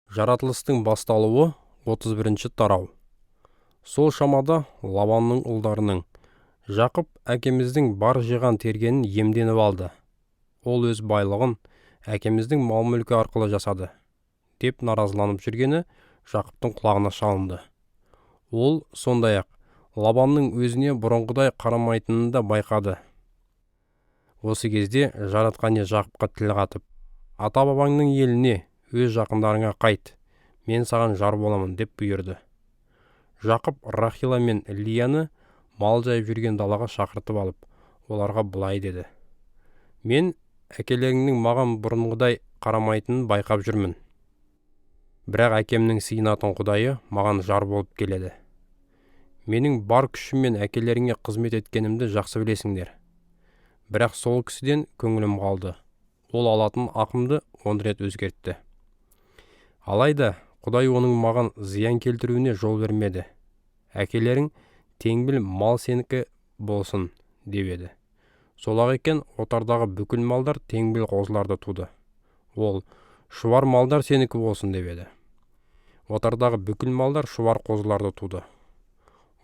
Жаратылыстың басталуы 31-ші тарау. Сол шамада Лабанның ұлдарының Жақып әкеміздің бар жиған тергенін емденіп алды. Ол өз байлығын әкеміздің мал-мүлкі арқылы жасады, деп наразыланып жүргені Жақыптың құлағына шалынды. Ол сондай-ақ Лабанның өзіне бұрынғыдай қарамайтынын да байқады. Осы кезде жаратқан Жақыпқа тіл қатып: "Ата-бабаңның еліне, өз жақындарыңа қайт, мен саған жар боламын", деп бұйырды. Жақып Рахила мен Лияны мал жайып жүрген далаға шақыртып алып, оларға былай деді: "Мен әкелеріңнің маған бұрынғыдай қарамайтынын байқап жүрмін. Бірақ әкемнің сыйынатын Құдайы маған жар болып келеді. Менің бар күшіммен әкелеріңе қызмет еткенімді жақсы білесіңдер. Бірақ сол кісіден көңілім қалды. Ол алатын ақымды 10 рет өзгертті. Алайда Құдай оның маған зиян келтіруіне жол бермеді. Әкелерің теңбіл мал сенікі болсын", деп еді. Сол-ақ екен, отардағы бүкіл малдар теңбіл қозыларды туды. Ол: "Шұбар малдар сенікі болсын", деп еді. Отардағы бүкіл малдар шұбар қозыларды туды.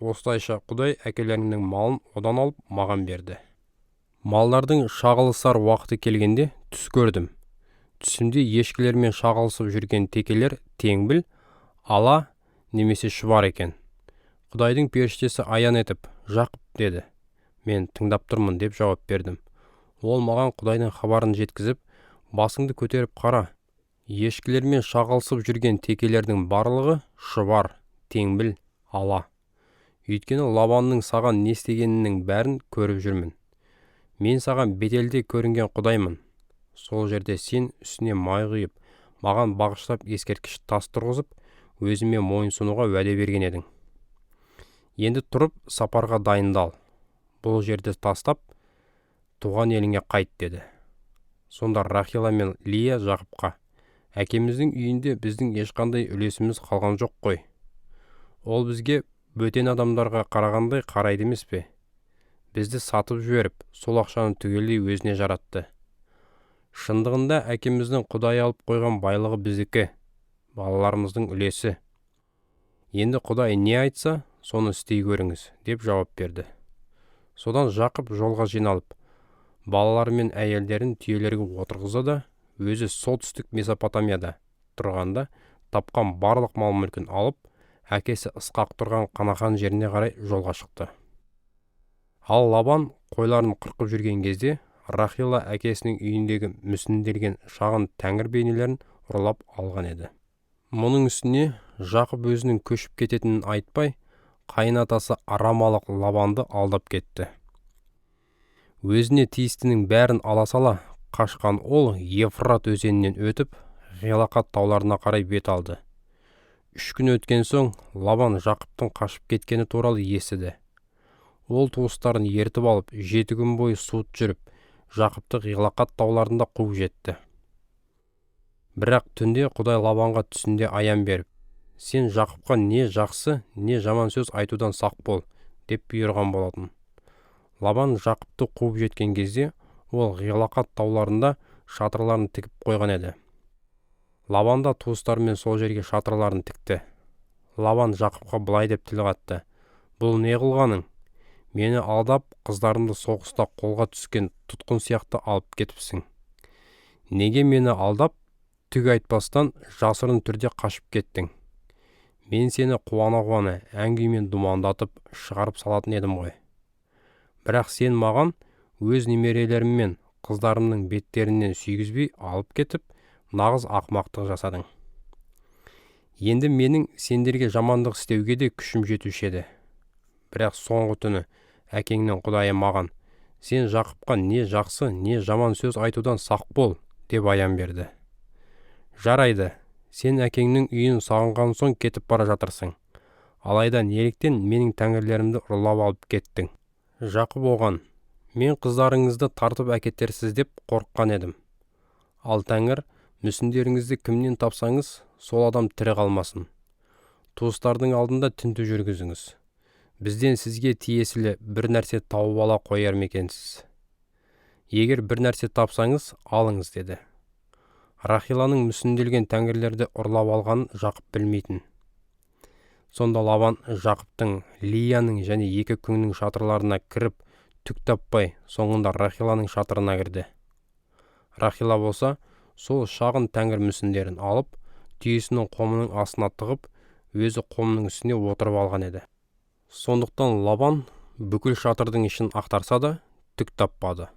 Осылайша Құдай әкелеріңнің малын одан алып маған берді. Малдардың шағылысар уақыты келгенде түс көрдім. Түсімде ешкілермен шағылысып жүрген текелер теңбіл, ала немесе шұбар екен. Құдайдың періштесі аян етіп: "Жақып", деді. "Мен тыңдап тұрмын", деп жауап бердім. Ол маған Құдайдың хабарын жеткізіп: "Басыңды көтеріп қара. Ешкілермен шағылысып жүрген текелердің барлығы шұбар, теңбіл, ала. Өйткені Лабанның саған не істегенінің бәрін көріп жүрмін. Мен саған бетелде көрінген Құдаймын. Сол жерде сен үстіне май құйып, маған бағыштап ескерткіш тас тұрғызып, өзіме мойынсұнуға уәде берген едің. Енді тұрып сапарға дайындал. Бұл жерді тастап, туған еліңе қайт", деді. Сонда Рахила мен Лия Жақыпқа: "Әкеміздің үйінде біздің ешқандай үлесіміз қалған жоқ қой. Ол бізге бөтен адамдарға қарағандай қарайды емес пе? Бізді сатып жіберіп, сол ақшаны түгелдей өзіне жаратты. Шындығында әкеміздің Құдай алып қойған байлығы біздікі, балаларымыздың үлесі. Енді Құдай не айтса, соны істей көріңіз", деп жауап берді. Содан Жақып жолға жиналып, балалары мен әйелдерін түйелерге отырғызды да, өзі солтүстік Месопотамияда тұрғанда тапқан барлық мал-мүлкін алып, әкесі Ысқақ тұрған Қанахан жеріне қарай жолға шықты. Ал Лабан қойларын қырқып жүрген кезде Рахила әкесінің үйіндегі мүсінделген шағын тәңір бейнелерін ұрлап алған еді. Мұның үстіне Жақып өзінің көшіп кететінін айтпай, қайынатасы арамалық Лабанды алдап кетті. Өзіне тиістінің бәрін ала сала қашқан ол Ефрат өзенінен өтіп, Ғилақат тауларына қарай бет алды. 3 күн өткен соң Лабан Жақыптың қашып кеткені туралы естіді. Ол туыстарын ертіп алып, 7 күн бойы суыт жүріп, Жақыпты Ғилақат тауларында қуып жетті. Бірақ түнде Құдай Лабанға түсінде аян беріп: "Сен Жақыпқа не жақсы, не жаман сөз айтудан сақ бол", деп бұйырған болатын. Лабан Жақыпты қуып жеткен кезде ол Ғилақат тауларында шатырларын тігіп қойған еді. Лабан да туыстарымен сол жерге шатырларын тікті. Лабан Жақыпқа былай деп тіл қатты: "Бұл не қылғаның? Мені алдап, қыздарымды соғыста қолға түскен тұтқын сияқты алып кетіпсің. Неге мені алдап, түк айтпастан жасырын түрде қашып кеттің? Мен сені қуана-қуана әңгімен думандатып шығарып салатын едім ғой. Бірақ сен маған өз немерелеріммен қыздарымның беттерінен сүйгізбей алып кетіп, нағыз ақымақтық жасадың. Енді менің сендерге жамандық істеуге де күшім жетуші еді. Бірақ соңғы түні әкеңнің Құдайы маған: "Сен Жақыпқа не жақсы, не жаман сөз айтудан сақ бол", деп аян берді. Жарайды, сен әкеңнің үйін сағынған соң кетіп бара жатырсың. Алайда неліктен менің тәңірлерімді ұрлап алып кеттің?" Жақып оған: "Мен қыздарыңызды тартып әкетерсіз деп қорыққан едім. Ал Тәңір, мүсіндеріңізді кімнен тапсаңыз, сол адам тірі қалмасын. Туыстардың алдында тінту жүргізіңіз. Бізден сізге тиесілі бір нәрсе тауып ала қояр мекенсіз. Егер бір нәрсе тапсаңыз, алыңыз", деді. Рахиланың мүсінделген тәңірлерді ұрлап алғанын Жақып білмейтін. Сонда Лабан Жақыптың, Лияның және екі күңнің шатырларына кіріп, түк таппай, соңында Рахиланың шатырына кірді. Рахила болса, сол шағын тәңір мүсіндерін алып, түйесінің қомының астына тығып, өзі қомның үстіне отырып алған еді. Сондықтан Лабан бүкіл шатырдың ішін ақтарса да, түк таппады.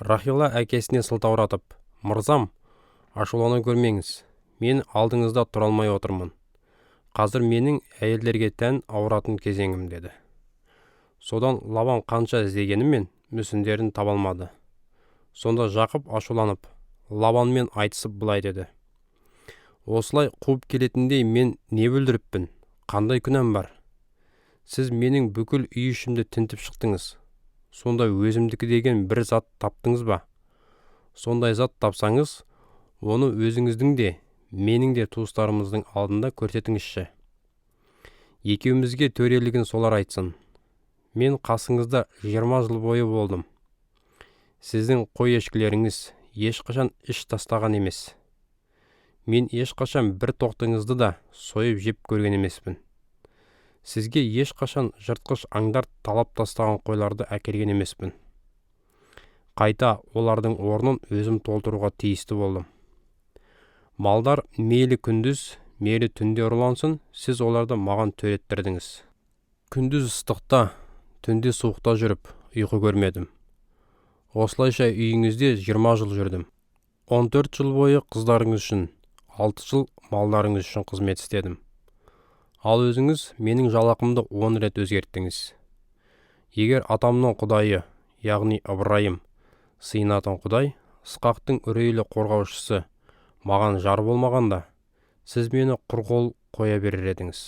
Рахила әкесіне сылтауратып: «Мырзам, ашулана көрмеңіз, мен алдыңызда тұра алмай отырмын. Қазір менің әйелдерге тән ауыратын кезеңім» деді. Содан Лабан қанша іздегенімен мүсіндерін таба алмады. Сонда Жақып ашуланып, Лабанмен айтысып былай деді: «Осылай қуып келетіндей мен не бүлдіріппін? Қандай күнәм бар? Сіз менің бүкіл үй ішімді тінтіп шықтыңыз. Сонда өзімдікі деген бір зат таптыңыз ба? Сондай зат тапсаңыз, оны өзіңіздің де, менің де туыстарымыздың алдында көрсетіңізші. Екеумізге төрелігін солар айтсын. Мен қасыңызда 20 жыл бойы болдым. Сіздің қой ешкілеріңіз ешқашан іш тастаған емес. Мен ешқашан бір тоқтыңызды да сойып жеп көрген емеспін. Сізге ешқашан жыртқыш аңдар талап тастаған қойларды әкелген емеспін. Қайта олардың орнын өзім толтыруға тиісті болдым. Малдар мейлі күндіз, мейлі түнде ұрлансын, сіз оларды маған төреттірдіңіз. Күндіз ыстықта, түнде суықта жүріп, ұйқы көрмедім. Осылайша үйіңізде 20 жыл жүрдім. 14 жыл бойы қыздарыңыз үшін, 6 жыл малдарыңыз үшін қызмет істедім. Ал өзіңіз менің жалақымды 10 рет өзгерттіңіз. Егер атамның құдайы, яғни Ыбырайым, сыйынатын құдай, Ысқақтың үрейлі қорғаушысы, маған жар болмағанда, сіз мені құр қол қоя берер едіңіз.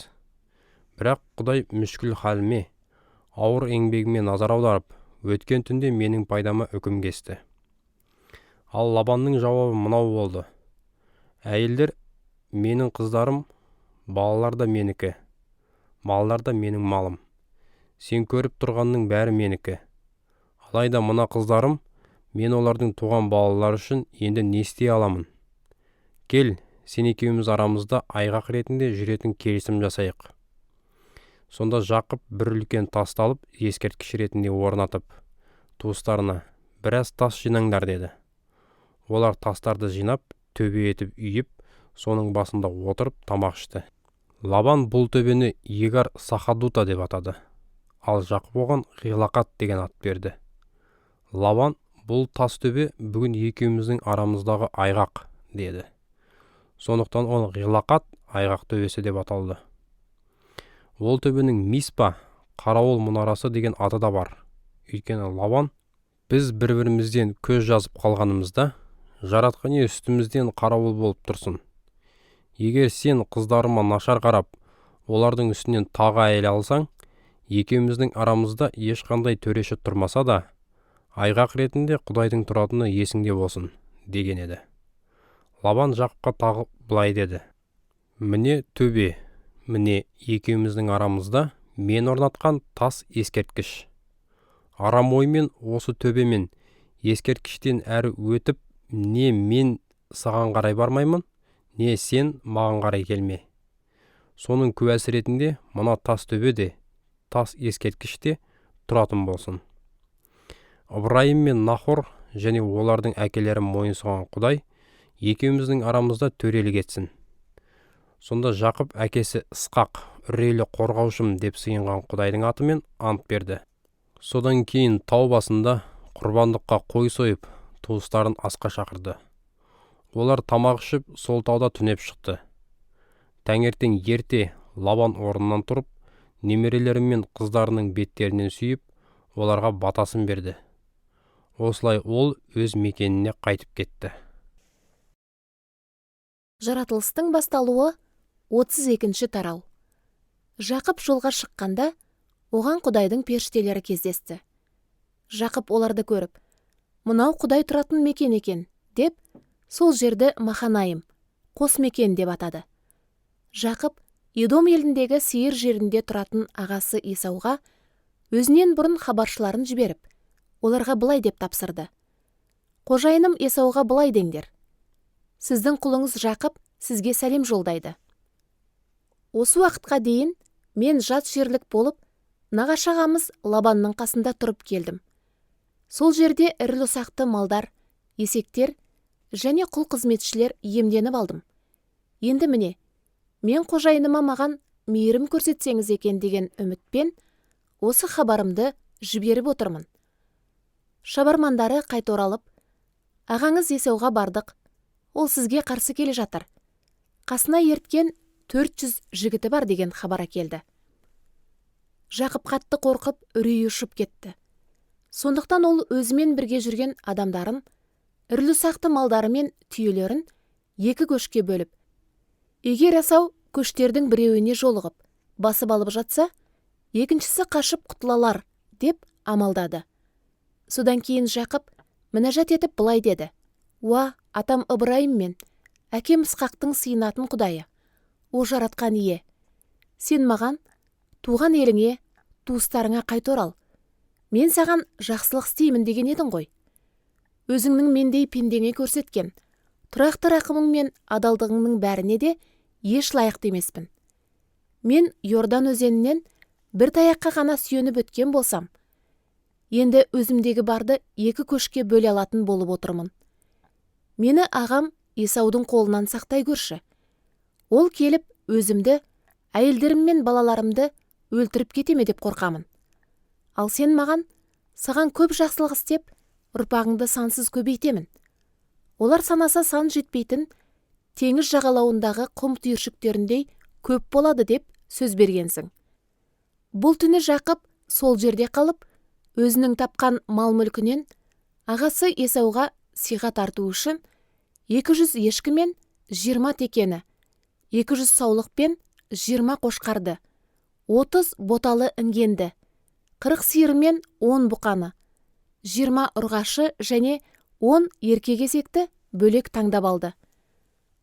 Бірақ Құдай мүшкіл халіме, ауыр еңбегіме назар аударып, өткен түнде менің пайдама үкім кесті. Ал Лабанның жауабы мынау болды: «Әйелдер менің қыздарым, балалар да менікі, малдар да менің малым. Сен көріп тұрғанның бәрі менікі. Алайда мына қыздарым, мен олардың туған балалар үшін енді не істей аламын? Кел, сен екеуміз арамызда айғақ ретінде жүретін келісім жасайық». Сонда Жақып бір үлкен тасты алып, ескерткіш ретінде орнатып, туыстарына: «Біраз тас жинаңдар» деді. Олар тастарды жинап, төбе етіп үйіп, соның басында отырып тамақ ішті. Лабан бұл төбені Егар Сахадута деп атады, ал Жақып оған Ғилақат деген ат берді. Лабан: «Бұл тас төбе бүгін екеуміздің арамыздағы айғақ» деді. Сондықтан ол Ғилақат, айғақ төбесі деп аталды. Ол төбенің Миспа, қарауыл мұнарасы деген аты да бар. Өйткені Лабан: «Біз бір-бірімізден көз жазып қалғанымызда, жаратқан ие үстімізден қарауыл болып тұрсын. Егер сен қыздарыма нашар қарап, олардың үстінен тағы әйел алсаң, екеуміздің арамызда ешқандай төреші тұрмаса да, айғақ ретінде Құдайдың тұратыны есіңде болсын» деген еді. Лабан Жақыпқа тағы былай деді: «Міне төбе, міне екеуміздің арамызда мен орнатқан тас ескерткіш. Арам оймен осы төбемен ескерткіштен әрі өтіп, не мен саған қарай бармаймын, не сен маған қарай келме. Соның куәсі ретінде мына тас төбеде, тас ескерткіште тұратын болсын. Ыбырайым мен Нахор және олардың әкелері мойынсұнған Құдай екеуміздің арамызда төрелік етсін». Сонда Жақып әкесі Ысқақ, үрейлі қорғаушым деп сыйынған Құдайдың атымен ант берді. Содан кейін тау басында құрбандыққа қой сойып, туыстарын асқа шақырды. Олар тамақ ішіп, сол тауда түнеп шықты. Таңертең ерте Лабан орнынан тұрып, немерелері мен қыздарының беттерінен сүйіп, оларға батасын берді. Осылай ол өз мекеніне қайтып кетті. Жаратылыстың басталуы 32-ші тарау. Жақып жолға шыққанда, оған Құдайдың періштелері кездесті. Жақып оларды көріп: «Мынау Құдай тұратын мекен екен» деп, сол жерді Маханайым, қос мекен деп атады. Жақып Едом еліндегі Сейір жерінде тұратын ағасы Исауға өзінен бұрын хабаршыларын жіберіп, оларға былай деп тапсырды: «Қожайыным Исауға былай деңдер: Сіздің құлыңыз Жақып сізге сәлем жолдайды. Осы уақытқа дейін мен жат жерлік болып, нағашы ағамыз Лабанның қасында тұрып келдім. Сол жерде ірілі-ұсақты малдар, есектер және құл қызметшілер иемденіп алдым. Енді міне, мен қожайыныма маған мейірім көрсетсеңіз екен деген үмітпен осы хабарымды жіберіп отырмын. Шабармандары қайта оралып, ағаңыз Есауға бардық, ол сізге қарсы келе жатыр. Қасына ерткен 400 жігіті бар деген хабар әкелді. Жақып қатты қорқып, үрейі ұшып кетті. Сондықтан ол өзімен бірге жүрген адамдарын, ірілі-ұсақты малдары мен түйелерін 2 көшке бөліп, егер Есау көштердің біреуіне жолығып, басып алып жатса, екіншісі қашып құтылалар деп амалдады. Содан кейін Жақып мінәжат етіп былай деді: «Уа, атам Ыбырайым мен әкем Ысқақтың сыйынатын құдайы, о жаратқан ие, сен маған, туған еліңе, туыстарыңа қайта орал. Мен саған жақсылық істеймін деген едің ғой. Өзіңнің мендей пендеңе көрсеткен тұрақты рақымың мен адалдығыңның бәріне де еш лайықты емеспін. Мен Йордан өзенінен бір таяққа ғана сүйеніп өткен болсам, енді өзімдегі барды 2 көшке бөле алатын болып отырмын. Мені ағам Есаудың қолынан сақтай көрші. Ол келіп өзімді, әйелдерім мен балаларымды өлтіріп кетеме деп қорқамын. Ал сен маған, саған көп жақсылық істеп, ұрпағыңды сансыз көбейтемін. Олар санаса сан жетпейтін теңіз жағалауындағы құм түйіршіктеріндей көп болады деп сөз бергенсің. Бұл түні Жақып сол жерде қалып, өзінің тапқан мал-мүлкінен ағасы Есауға сыйға тарту үшін 200 ешкі мен 20 текені, 200 саулық пен 20 қошқарды, 30 боталы інгенді, 40 сиыр мен 10 бұқаны, 20 ұрғашы және 10 еркек-есекті бөлек таңдап алды.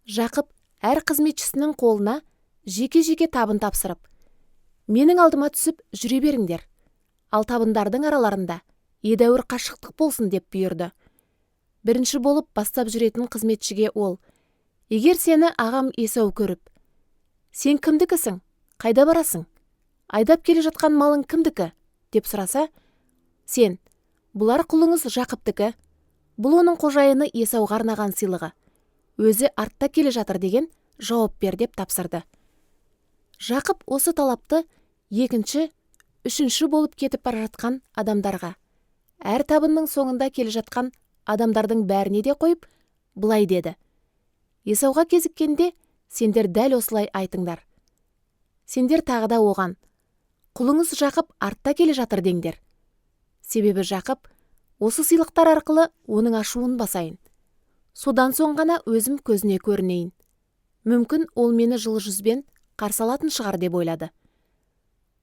Жақып әр қызметшісінің қолына жеке-жеке табын тапсырып, менің алдыма түсіп жүре беріңдер, ал табындардың араларында едәуір қашықтық болсын деп бұйырды. Бірінші болып бастап жүретін қызметшіге ол: егер сені ағам Есау көріп, сен кімдікісің, қайда барасың, айдап келе жатқан малың кімдікі деп сұраса, сен: бұлар құлыңыз Жақыптікі, бұл оның қожайыны Есауға арнаған сыйлығы, өзі артта келе жатыр деген жауап бер деп тапсырды. Жақып осы талапты 2-ші, 3-ші болып кетіп бара жатқан адамдарға, әр табынның соңында келе жатқан адамдардың бәріне де қойып, былай деді: Есауға кезіккенде сендер дәл осылай айтыңдар. Сендер тағы да оған: құлыңыз Жақып артта келе жатыр деңдер. Себебі Жақып осы сыйлықтар арқылы оның ашуын басайын. Содан соң ғана өзім көзіне көрінейін. Мүмкін ол мені жылы жүзбен қарсы алатын шығар деп ойлады.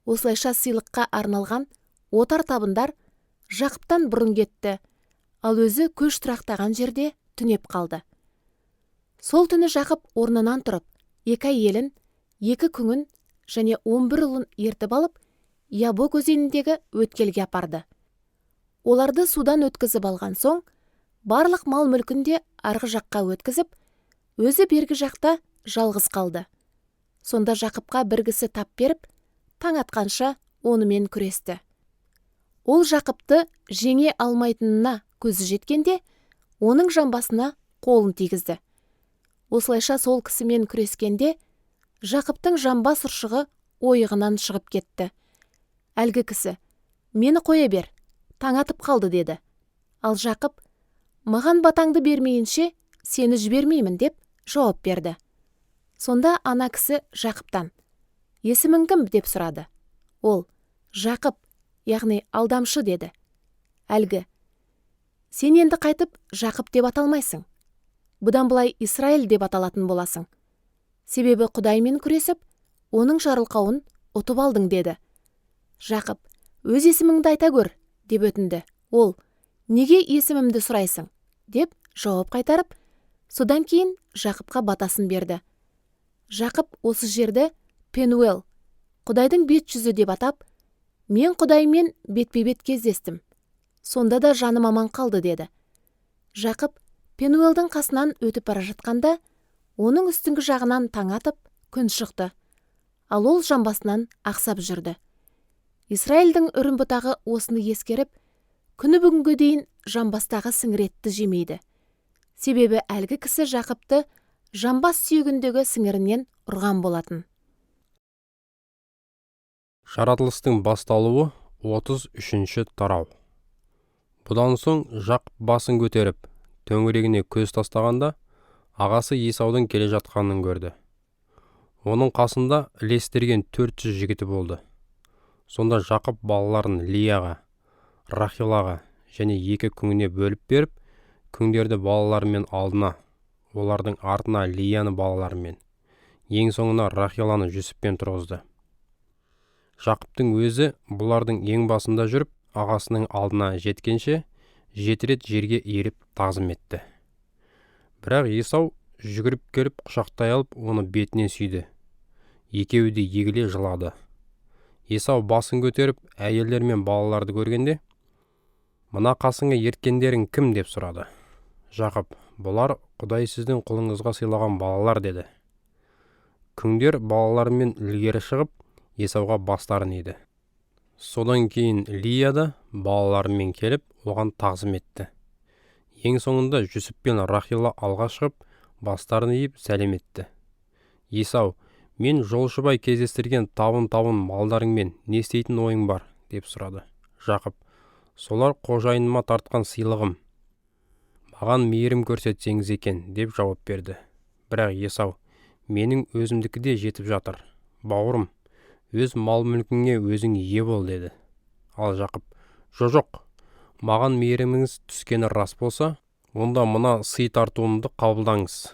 Осылайша сыйлыққа арналған отар табындар Жақыптан бұрын кетті, ал өзі көш тұрақтаған жерде түнеп қалды. Сол түні Жақып орнынан тұрып, 2 әйелін, 2 күңін және 11 ұлын ертіп алып, Ябок өзеніндегі өткелге апарды. Оларды судан өткізіп алған соң, барлық мал мүлкінде арғы жаққа өткізіп, өзі бергі жақта жалғыз қалды. Сонда Жақыпқа бір кісі тап беріп, таң атқанша онымен күресті. Ол Жақыпты жеңе алмайтынына көзі жеткенде, оның жамбасына қолын тигізді. Осылайша сол кісімен күрескенде, Жақыптың жамбас ұршығы ойығынан шығып кетті. Әлгі кісі: мені қоя бер, таң атып қалды деді. Ал Жақып: маған батаңды бермейінше сені жібермеймін деп жауап берді. Сонда ана кісі Жақыптан: есімің кім деп сұрады. Ол: Жақып, яғни алдамшы деді. Әлгі: сен енді қайтып Жақып деп аталмайсың. Бұдан былай Исраил деп аталатын боласың. Себебі Құдаймен күресіп, оның жарылқауын ұтып алдың деді. Жақып: өз есіміңді айта көр деп өтінді. Ол: неге есімімді сұрайсың деп жауап қайтарып, содан кейін Жақыпқа батасын берді. Жақып осы жерді Пенуэл, Құдайдың бет жүзі деп атап, мен Құдаймен бетпе-бет кездестім. Сонда да жаным аман қалды деді. Жақып Пенуэлдің қасынан өтіп бара жатқанда, оның үстіңгі жағынан таң атып, күн шықты. Ал ол жамбасынан ақсап жүрді. Исраильдің үрім бұтағы осыны ескеріп, күні бүгінге дейін жамбастағы сіңіретті жемейді. Себебі әлгі кісі Жақыпты жамбас сүйегіндегі сіңірінен ұрған болатын. Жаратылыстың басталуы 33-ші тарау. Бұдан соң Жақып басын көтеріп, төңірегіне көз тастағанда, ағасы Есаудың келе жатқанын көрді. Оның қасында ілестірген 400 жігіті болды. Сонда Жақып балаларын Лияға, Рахилаға және 2 күңіне бөліп беріп, күңдерді балаларымен алдына, олардың артына Лияны балаларымен, ең соңына Рахиланы Жүсіппен тұрғызды. Жақыптың өзі бұлардың ең басында жүріп, ағасының алдына жеткенше, 7 рет жерге иіріп тағзым етті. Бірақ Есау жүгіріп келіп құшақтай алып, оны бетінен сүйді. Екеуі де егіле жылады. Есау басын көтеріп, әйелдер мен балаларды көргенде, «Мына қасыңа ерткендерің кім?» деп сұрады. Жақып, «Бұлар Құдай сіздің құлыңызға сыйлаған балалар» деді. Күңдер балаларымен ілгері шығып, Есауға бастарын еді. Содан кейін Лия да балаларымен келіп, оған тағзым етті. Ең соңында Жүсіп пен Рахила алға шығып, бастарын иіп сәлем етті. Есау, «Мен жолшыбай кездестірген табын малдарыңмен не істейтін ойың бар?» деп сұрады. Жақып, «Солар қожайыныма тартқан сыйлығым. Маған мейірім көрсетсеңіз екен» деп жауап берді. Бірақ Есау, «Менің өзімдікі де жетіп жатыр. Бауырым, өз мал мүлкіңе өзің ие бол» деді. Ал Жақып, «Жоқ, маған мейіріміңіз түскені рас болса, онда мына сый тартуымды қабылдаңыз.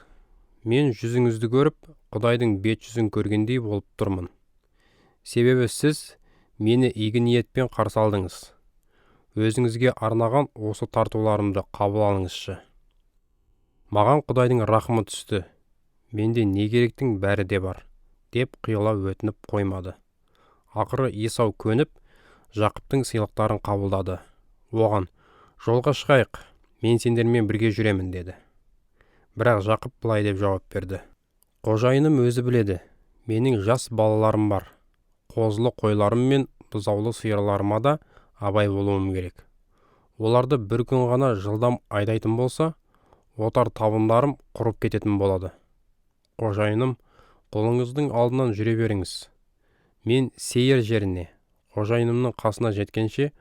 Мен жүзіңізді көріп, Құдайдың бет жүзін көргендей болып тұрмын. Себебі сіз мені игі ниетпен қарсы алдыңыз. Өзіңізге арнаған осы тартуларымды қабыл алыңызшы. Маған Құдайдың рахымы түсті. Менде не керектің бәрі де бар» деп қиыла өтініп қоймады. Ақыры Есау көніп, Жақыптың сыйлықтарын қабылдады. Оған, «Жолға шығайық, мен сендермен бірге жүремін» деді. Бірақ Жақып былай деп жауап берді. «Қожайыным өзі біледі, менің жас балаларым бар. Қозылы қойларым мен бұзаулы сиырларыма да абай болуым керек. Оларды бір күн ғана жылдам айдайтын болса, отар табындарым құрып кететін болады. Қожайыным, қолыңыздың алдынан жүре беріңіз. Мен Сейір жеріне, қожайынымның қасына жеткенше,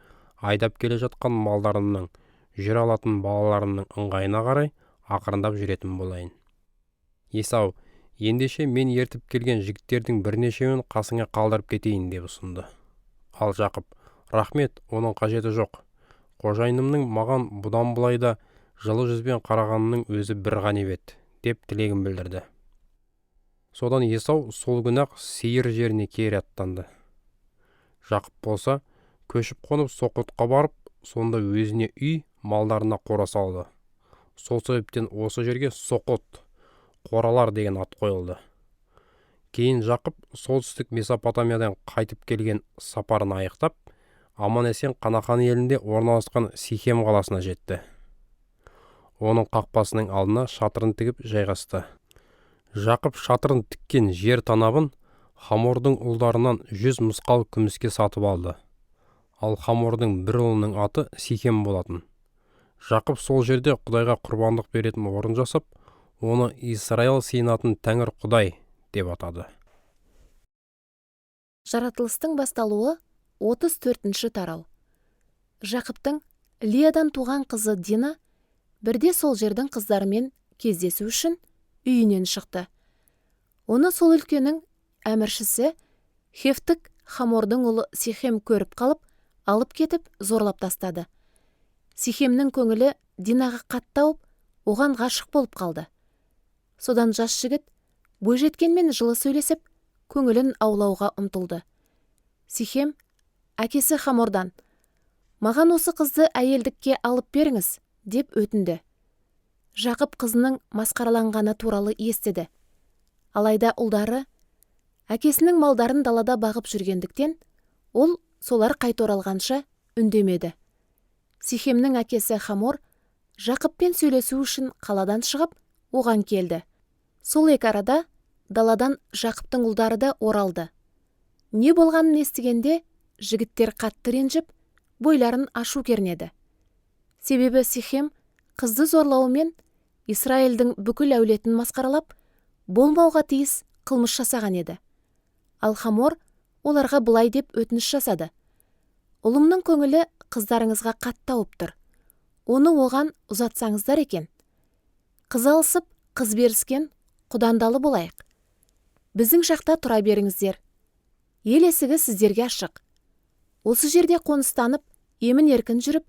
айдап келе жатқан малдарымның, жүре алатын балаларымның ыңғайына қарай ақырындап жүретін болайын». Есау, «Ендеше мен ертіп келген жігіттердің бірнешеуін қасыңа қалдырып кетейін» деп ұсынды. Ал Жақып, «Рахмет, оның қажеті жоқ. Қожайынымның маған бұдан былайда жылы жүзбен қарағанының өзі бір ғанибет» деп тілегін білдірді. Содан Есау сол күні-ақ Сейір жеріне кері аттанды. Жақып болса, көшіп қонып Соқотқа барып, сонда өзіне үй, малдарына қора салды. Сол себептен осы жерге Соқот, қоралар деген ат қойылды. Кейін Жақып солтүстік Месопотамиядан қайтып келген сапарын аяқтап, аман-есен Қанақан елінде орналасқан Сихем қаласына жетті. Оның қақпасының алдына шатырын тігіп жайғасты. Жақып шатырын тіккен жер танабын Хамордың ұлдарынан 100 мысқал күміске сатып алды. Ал Хамордың бір ұлының аты Сихем болатын. Жақып сол жерде Құдайға құрбандық беретін орын жасап, оны Исраил сыйынатын Тәңір Құдай деп атады. Жаратылыстың басталуы 34-ші тарау. Жақыптың Лиядан туған қызы Дина бірде сол жердің қыздарымен кездесу үшін үйінен шықты. Оны сол өлкенің әміршісі Хефтік Хамордың ұлы Сихем көріп қалып, алып кетіп зорлап тастады. Сихемнің көңілі Динаға қатты ауып, оған ғашық болып қалды. Содан жас жігіт бойжеткенмен жылы сөйлесіп, көңілін аулауға ұмтылды. Сихем әкесі Хамордан, «Маған осы қызды әйелдікке алып беріңіз» деп өтінді. Жақып қызының масқараланғаны туралы естіді. Алайда ұлдары әкесінің малдарын далада бағып жүргендіктен, ол солар қайта оралғанша үндемеді. Сихемнің әкесі Хамор Жақыппен сөйлесу үшін қаладан шығып, оған келді. Сол екі арада даладан Жақыптың ұлдары да оралды. Не болғанын естігенде, жігіттер қатты ренжіп, бойларын ашу кернеді. Себебі Сихем қызды зорлауымен Исраэльдің бүкіл әулетін масқаралап, болмауға тиіс қылмыс жасаған еді. Ал Хамор оларға бұлай деп өтініш жасады. Ұлымның көңілі қыздарыңызға қатты ауып тұр. Оны оған ұзатсаңыздар екен. Қыз алысып, қыз беріскен құдандалы болайық. Біздің жақта тұра беріңіздер. Ел есігі сіздерге ашық. Осы жерде қоныстанып, емін еркін жүріп,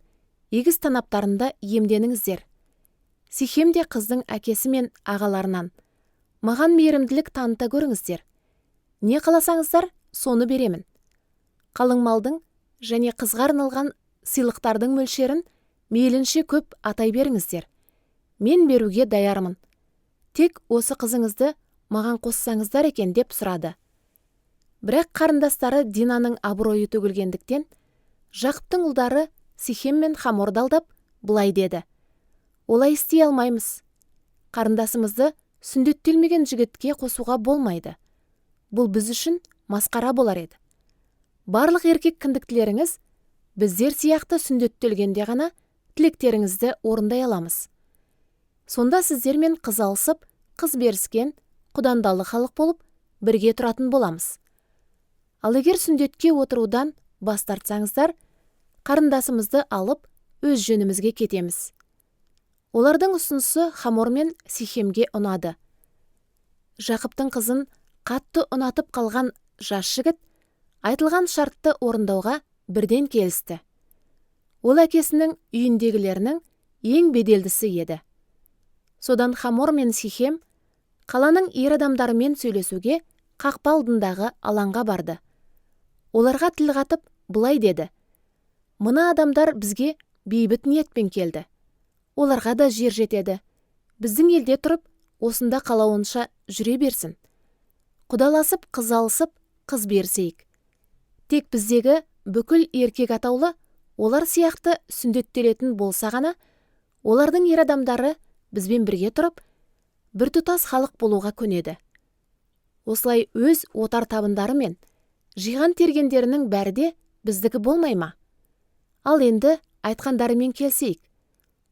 егіс танаптарында емденіңіздер. Сихем де қыздың әкесі мен ағаларынан маған мейірімділік таныта көріңіздер. Не қаласаңыздар, соны беремін. Қалың малдың және қызға арналған сыйлықтардың мөлшерін мейлінше көп атай беріңіздер. Мен беруге даярмын. Тек осы қызыңызды маған қоссаңыздар екен деп сұрады. Бірақ қарындастары Динаның абыройы төгілгендіктен, Жақыптың ұлдары Сихем мен Хаморды алдап, бұлай деді. Олай істей алмаймыз. Қарындасымызды сүндеттелмеген жігітке қосуға болмайды. Бұл біз үшін масқара болар еді. Барлық еркек кіндіктілеріңіз біздер сияқты сүндеттелгенде ғана тілектеріңізді орындай аламыз. Сонда сіздермен қыз алысып, қыз беріскен, құдандалы халық болып, бірге тұратын боламыз. Ал егер сүндетке отырудан бас тартсаңыздар, қарындасымызды алып, өз жөнімізге кетеміз. Олардың ұсынысы Хамор мен Сихемге ұнады. Жақыптың қызын қатты ұнатып қалған жас жігіт айтылған шартты орындауға бірден келісті. Ол әкесінің үйіндегілерінің ең беделдісі еді. Содан Хамор мен Сихем қаланың ер адамдарымен сөйлесуге қақпа алдындағы алаңға барды. Оларға тіл қатып бұлай деді. Мына адамдар бізге бейбіт ниетпен келді. Оларға да жер жетеді. Біздің елде тұрып, осында қалауынша жүре берсін. Құдаласып, қыз алысып, қыз берсейік. Тек біздегі бүкіл еркек атаулы олар сияқты сүндеттелетін болса ғана, олардың ер адамдары бізбен бірге тұрып, біртұтас халық болуға көнеді. Осылай өз отар табындары мен жиған тергендерінің бәрі де біздікі болмай ма? Ал енді айтқандарымен келсейік.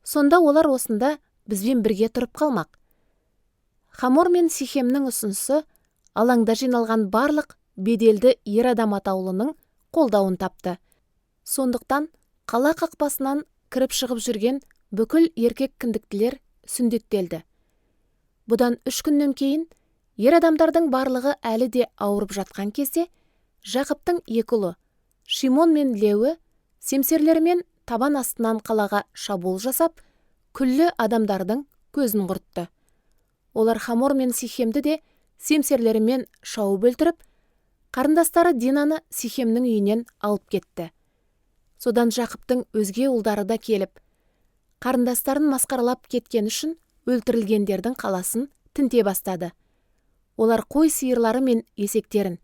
Сонда олар осында бізбен бірге тұрып қалмақ. Хамор мен Сихемнің ұсынысы алаңда жиналған барлық беделді ер адам атаулының қолдауын тапты. Сондықтан қала қақпасынан кіріп шығып жүрген бүкіл еркек кіндіктілер сүндеттелді. Бұдан 3 күннен кейін ер адамдардың барлығы әлі де ауырып жатқан кезде, Жақыптың екі ұлы, Шимон мен Леуі, семсерлерімен табан астынан қалаға шабуыл жасап, күллі адамдардың көзін құртты. Олар Хамор мен Сихемді де семсерлерімен шауып өлтіріп, қарындастары Динаны Сихемнің үйінен алып кетті. Содан Жақыптың өзге ұлдары да келіп, қарындастарын масқаралап кеткен үшін өлтірілгендердің қаласын тінте бастады. Олар қой сиырлары мен есектерін,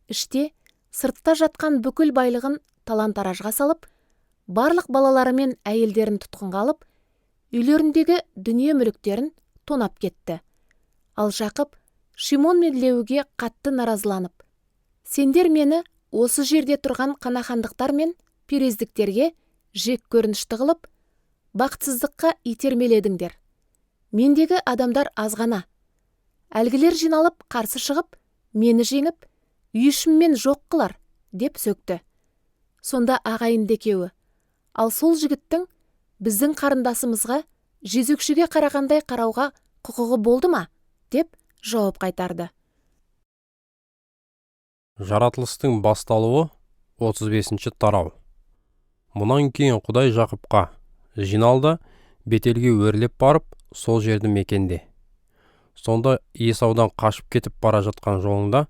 іште сыртта жатқан бүкіл байлығын талан-таражға салып, барлық балалары мен әйелдерін тұтқынға алып, үйлеріндегі дүние мүліктерін тонап кетті. Ал Жақып Шимон мен Леуге қатты наразыланып, сендер мені осы жерде тұрған қанахандықтар мен перездіктерге жек көрінішті қылып, бақытсыздыққа итермеледіңдер. Мендегі адамдар азғана. Әлгілер жиналып қарсы шығып, мені жеңіп, үйішіммен жоқ қылар, деп сөкті. Сонда ағайынды екеуі, ал сол жігіттің біздің қарындасымызға жезөкшеге қарағандай қарауға құқығы болды ма? Деп жауап қайтарды. Жаратылыстың басталуы 35-ші тарау. Мұнан кейін Құдай Жақыпқа жиналды, Бетелге өрлеп барып, сол жерді мекенде. Сонда Есаудан қашып кетіп бара жатқан жолында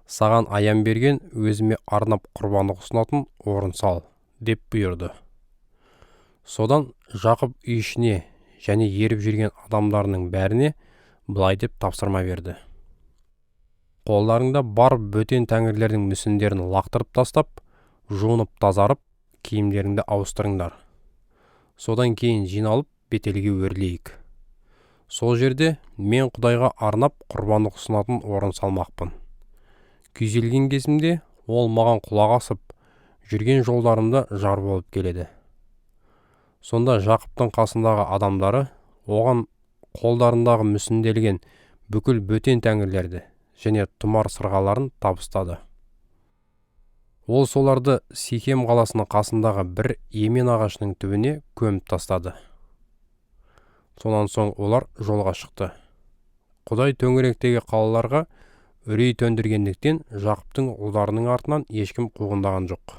саған аян берген өзіме арнап құрбандық ұсынатын орын сал, деп бұйырды. Содан Жақып үй ішіне және еріп жүрген адамдарының бәріне былай деп тапсырма берді. Қолдарыңда бар бөтен тәңірлердің мүсіндерін лақтырып тастап, жуынып тазарып, киімдеріңді ауыстырыңдар. Содан кейін жиналып Бетелге өрлейік. Сол жерде мен Құдайға арнап құрбандық ұсынатын орын салмақпын. Күйзелген кезімде ол маған құлақ асып, жүрген жолдарымда жар болып келеді. Сонда Жақыптың қасындағы адамдары оған қолдарындағы мүсінделген бүкіл бөтен тәңірлерді және тұмар сырғаларын табыстады. Ол соларды Сихем қаласының қасындағы бір емен ағашының түбіне көміп тастады. Сонан соң олар жолға шықты. Құдай төңіректегі қалаларға үрей төндіргендіктен Жақыптың ұлдарының артынан ешкім қуғындаған жоқ.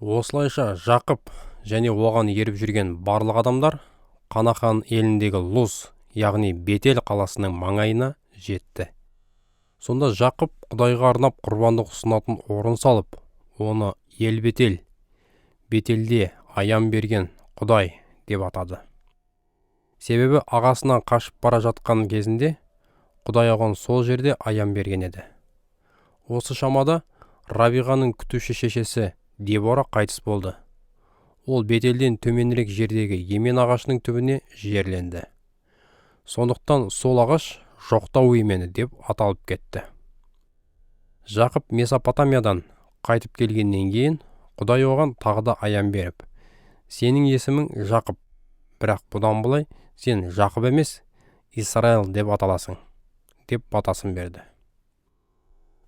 Осылайша Жақып және оған еріп жүрген барлық адамдар Қанақан еліндегі Луз, яғни Бетел қаласының маңайына жетті. Сонда Жақып Құдайға арнап құрбандық ұсынатын орын салып, оны Ел-Бетел, Бетелде аян берген Құдай деп атады. Себебі ағасынан қашып бара жатқан кезінде Құдай оған сол жерде аян берген еді. Осы шамада Рабиғаның күтуші шешесі Дебора қайтыс болды. Ол Бетелден төменірек жердегі емен ағашының түбіне жерленді. Сондықтан сол ағаш жоқтау емені деп аталып кетті. Жақып Месопотамиядан қайтып келгеннен кейін Құдай оған тағы да аян беріп, сенің есімің Жақып, бірақ бұдан былай сен Жақып емес, Исраил деп аталасың, деп батасын берді.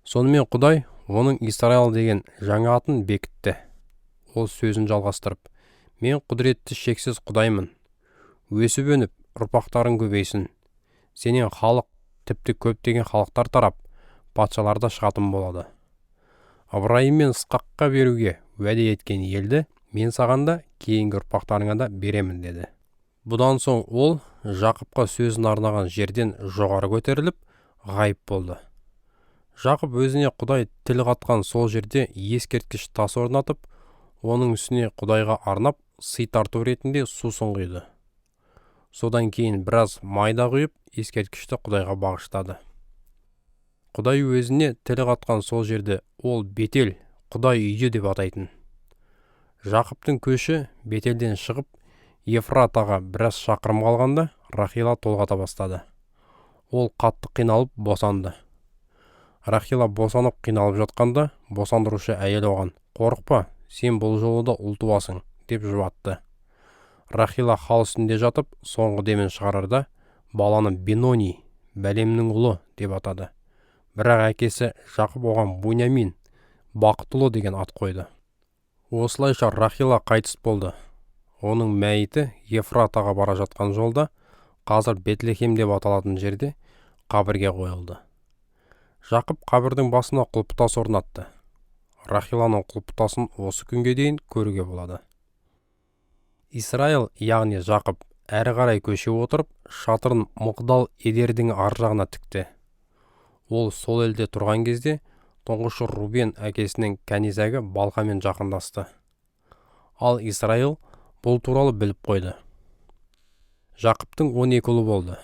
Сонымен Құдай оның Исраил деген жаңа атын бекітті. Ол сөзін жалғастырып, мен құдіретті шексіз Құдаймын. Өсіп өніп, ұрпақтарың көбейсін. Сенен халық, тіпті көптеген халықтар тарап, патшалар да шығатын болады. Ыбырайым мен Ысқаққа беруге уәде еткен елді мен саған да кейінгі ұрпақтарыңа да беремін деді. Бұдан соң ол Жақыпқа сөзін арнаған жерден жоғары көтеріліп, ғайып болды. Жақып өзіне Құдай тіл қатқан сол жерде ескерткіш тас орнатып, оның үстіне Құдайға арнап сый тарту ретінде сусын құйды. Содан кейін біраз майда құйып, ескерткішті Құдайға бағыштады. Құдай өзіне тіл қатқан сол жерде ол Бетел, Құдай үйі деп атайтын. Жақыптың көші Бетелден шығып, Ефратаға біраз шақырым қалғанда Рахила толғата бастады. Ол қатты қиналып босанды. Рахила босанып қиналып жатқанда, босандырушы әйел оған: "Қорықпа, сен бұл жолы да ұл туасың", деп жұбатты. Рахила хал үстінде жатып, соңғы демін шығарарда, баланы Бенони, бәлемнің ұлы, деп атады. Бірақ әкесі Жақып оған Бунямин, бақыттылы деген ат қойды. Осылайша Рахила қайтыс болды. Оның мәйіті Ефратаға бара жатқан жолда, қазір Бетлехем деп аталатын жерде қабірге қойылды. Жақып қабірдің басына құлпытас орнатты. Рахиланың құлпытасын осы күнге дейін көруге болады. Исраил, яғни Жақып, әрі қарай көше отырып, шатырын Мығдал Едердің ар жағына тікті. Ол сол елде тұрған кезде, тұңғышы Рубен әкесінің кәнизәгі Балқамен жақындасты. Ал Исраил бұл туралы біліп қойды. Жақыптың 12 ұлы болды.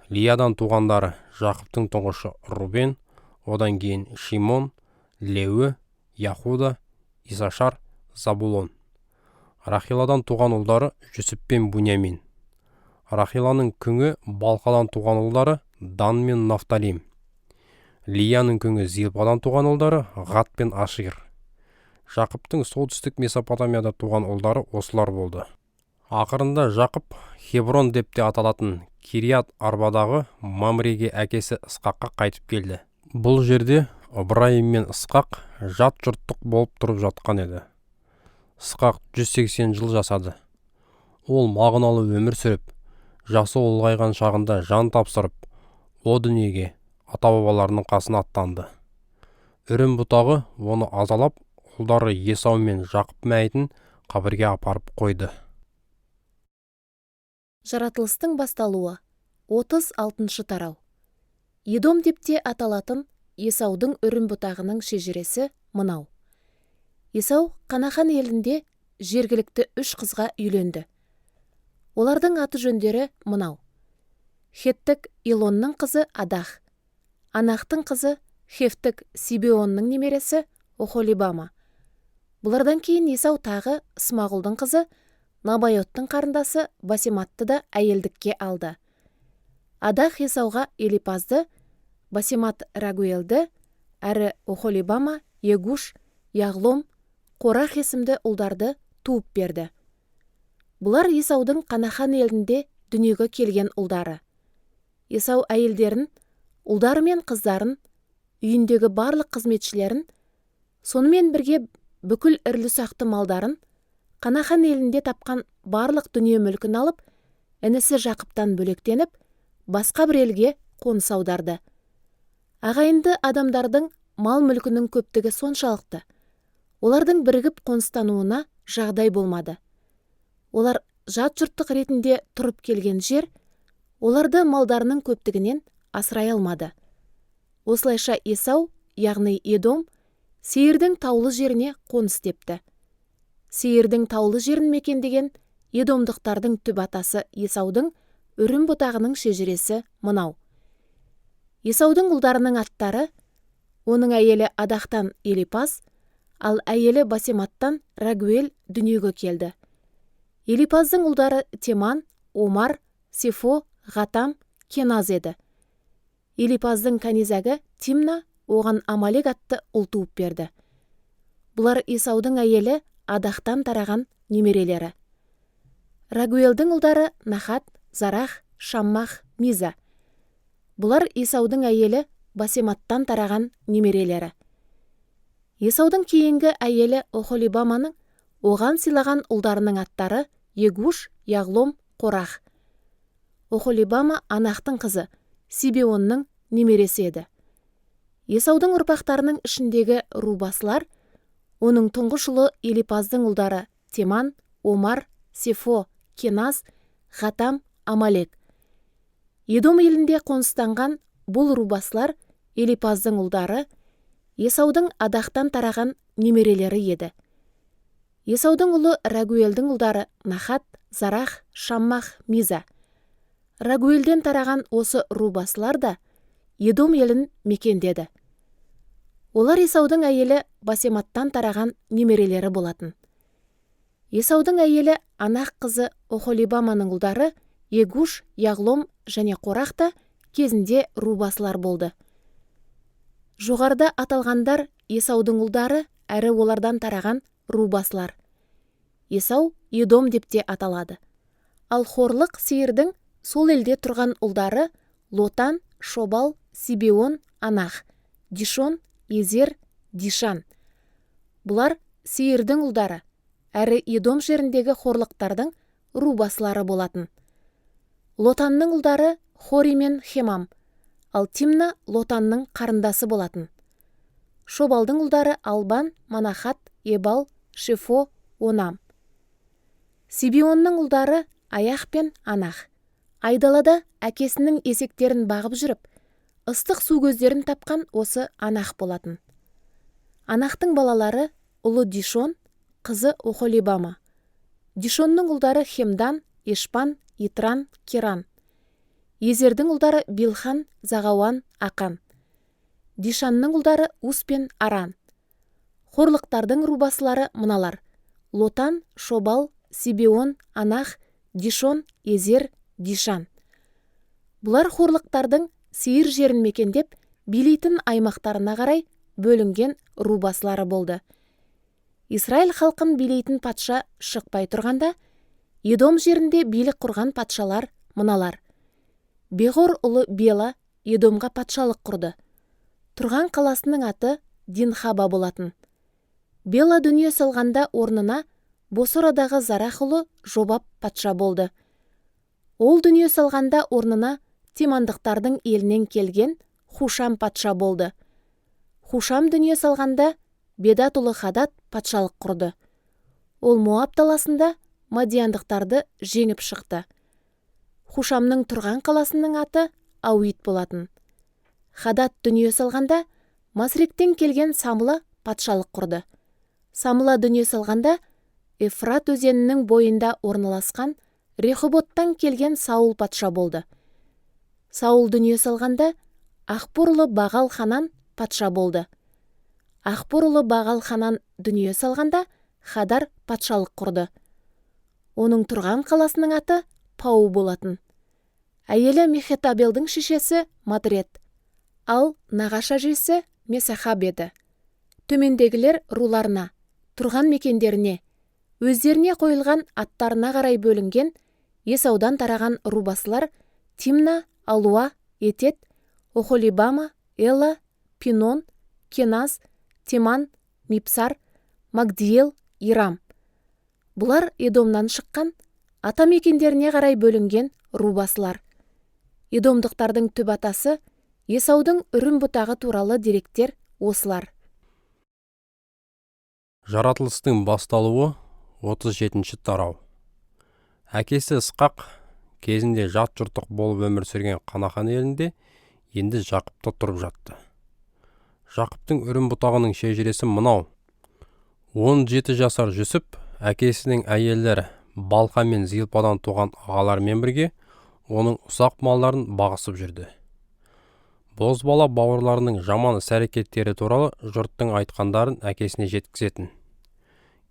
Лиядан туғандары Жақыптың тұңғышы Рубен, одан кейін Шимон, Леуі, Яхуда, Исашар, Забулон. Рахиладан туған ұлдары Жүсіп пен Бунямин. Рахиланың күңі Балқадан туған ұлдары Дан мен Нафталим. Лияның күңі Зилпадан туған ұлдары Ғат пен Ашир. Жақыптың солтүстік Месопотамияда туған ұлдары осылар болды. Ақырында Жақып Хеврон деп те аталатын Кирият Арбадағы Мамреге әкесі Ысқаққа қайтып келді. Бұл жерде Ыбырайым мен Ысқақ жат жұрттық болып тұрып жатқан еді. Ысқақ 180 жыл жасады. Ол мағыналы өмір сүріп, жасы ұлғайған шағында жан тапсырып, о дүниеге ата-бабаларының қасына аттанды. Үрім бұтағы оны азалап, ұлдары Есау мен Жақып мәйітін қабірге апарып қойды. Жаратылыстың басталуы 36 тарау. Едом деп те аталатын Есаудың үрім бұтағының шежіресі мынау. Есау Қанақан елінде жергілікті 3 қызға үйленді. Олардың аты жөндері мынау: Хеттік Илонның қызы Адах, Анақтың қызы Хефтік Сибеонның немересі Охолибама. Бұлардан кейін Есау тағы Смағұлдың қызы Набайоттың қарындасы Басематты да әйелдікке алды. Адах Есауға Елипазды, Басемат Рагуелді, әрі Охолибама, Егуш, Яғлом, Қорах есімді ұлдарды туып берді. Бұлар Есаудың Қанахан елінде дүниеге келген ұлдары. Есау әйелдерін, ұлдары мен қыздарын, үйіндегі барлық қызметшілерін, сонымен бірге бүкіл ірілі-ұсақты малдарын, Қанахан елінде тапқан барлық дүние мүлкін алып, інісі Жақыптан бөлектеніп, басқа бір елге қоныс аударды. Ағайынды адамдардың мал мүлкінің көптігі соншалықты, олардың бірігіп қоныстануына жағдай болмады. Олар жат жұрттық ретінде тұрып келген жер, оларды малдарының көптігінен асырай алмады. Осылайша Есау, яғни Едом, Сейірдің таулы жеріне қоныс тепті. Сейірдің таулы жерін мекендеген Едомдықтардың түп атасы Есаудың үрім бұтағының шежіресі мынау. Есаудың ұлдарының аттары: оның әйелі Адақтан Елипаз, ал әйелі Басематтан Рагуел дүниеге келді. Елипаздың ұлдары Теман, Омар, Сефо, Ғатам, Кеназ еді. Елипаздың канизәгі Тимна оған Амалек атты ұл туып берді. Бұлар Есаудың әйелі Адақтан тараған немерелері. Рагуелдің ұлдары Нахат, Зарах, Шаммах, Миза. Бұлар Есаудың әйелі Басематтан тараған немерелері. Есаудың кейінгі әйелі Охолибаманың оған сыйлаған ұлдарының аттары Егуш, Яғлом, Қорах. Охолибама Анақтың қызы, Сибеонның немересі еді. Есаудың ұрпақтарының ішіндегі рубасылар, оның тұңғыш ұлы Елипаздың ұлдары Теман, Омар, Сефо, Кеназ, Ғатам, Амалек. Едом елінде қоныстанған бұл рубасылар Елипаздың ұлдары, Есаудың Адақтан тараған немерелері еді. Есаудың ұлы Рагуелдің ұлдары Нахат, Зарах, Шаммах, Миза. Рагуелден тараған осы рубасылар да Едом елін мекендеді. Олар Есаудың әйелі Басематтан тараған немерелері болатын. Есаудың әйелі Анақ қызы Охолибаманың ұлдары Егуш, Яғлом және Қорах та кезінде рубасылар болды. Жоғарыда аталғандар Есаудың ұлдары әрі олардан тараған рубасылар. Есау Едом деп те аталады. Ал Хорлық Сейірдің сол елде тұрған ұлдары Лотан, Шобал, Сибеон, Анах, Дишон, Езер, Дишан. Бұлар Сейірдің ұлдары, әрі Едом жеріндегі хорлықтардың рубасылары болатын. Лотанның ұлдары Хори мен Хемам, ал Тимна Лотанның қарындасы болатын. Шобалдың ұлдары Албан, Манахат, Ебал, Шефо, Онам. Сибеонның ұлдары Аяқ пен Анах. Айдалада әкесінің есектерін бағып жүріп, ыстық су көздерін тапқан осы Анах болатын. Анахтың балалары ұлы Дишон, қызы Охолибама. Дишонның ұлдары Хемдан, Ешпан, Итран, Керан. Езердің ұлдары Билхан, Зағауан, Ақан. Дишанның ұлдары Ус пен Аран. Хорлықтардың рубасылары мыналар: Лотан, Шобал, Сибеон, Анах, Дишон, Езер, Дишан. Бұлар хорлықтардың Сейір жерін мекендеп, билейтін аймақтарына қарай бөлінген рубасылары болды. Исраил халқын билейтін патша шықпай тұрғанда, Едом жерінде билік құрған патшалар мыналар: Бехор ұлы Бела Едомға патшалық құрды. Тұрған қаласының аты Динхаба болатын. Бела дүние салғанда орнына Босорадағы Зарах ұлы Жобаб патша болды. Ол дүние салғанда орнына Тимандықтардың елінен келген Хушам патша болды. Хушам дүние салғанда Бедат ұлы Хадат патшалық құрды. Ол Моаб даласында Мадияндықтарды жеңіп шықты. Хушамның тұрған қаласының аты Ауит болатын. Хадат дүние салғанда Масректен келген Самыла патшалық құрды. Самыла дүние салғанда Эфрат өзенінің бойында орналасқан Рехоботтан келген Саул патша болды. Саул дүние салғанда Ахбор ұлы Бағал Ханан патша болды. Ахбор ұлы Бағал Ханан дүние салғанда Хадар патшалық құрды. Оның тұрған қаласының аты Пау болатын. Әйелі Мехетабелдің шешесі Мадрет, ал нағашы әжесі Месахаб еді. Төмендегілер руларына, тұрған мекендеріне, өздеріне қойылған аттарына қарай бөлінген Есаудан тараған рубасылар Тимна, Алуа, Етет, Охолибама, Эла, Пинон, Кеназ, Теман, Мипсар, Магдиел, Ирам. Бұлар Едомнан шыққан, ата мекендеріне қарай бөлінген рубасылар. Едомдықтардың түп атасы Есаудың үрім бұтағы туралы деректер осылар. Жаратылыстың басталуы 37-ші тарау. Әкесі Ысқақ кезінде жат жұрттық болып өмір сүрген Қанахан елінде енді Жақыпта тұрып жатты. Жақыптың үрім бұтағының шежіресі мынау. 17 жасар Жүсіп әкесінің әйелдері Балқа мен Зилпадан туған ағаларымен бірге оның ұсақ малдарын бағысып жүрді. Бозбала бауырларының жаман іс-әрекеттері туралы жұрттың айтқандарын әкесіне жеткізетін.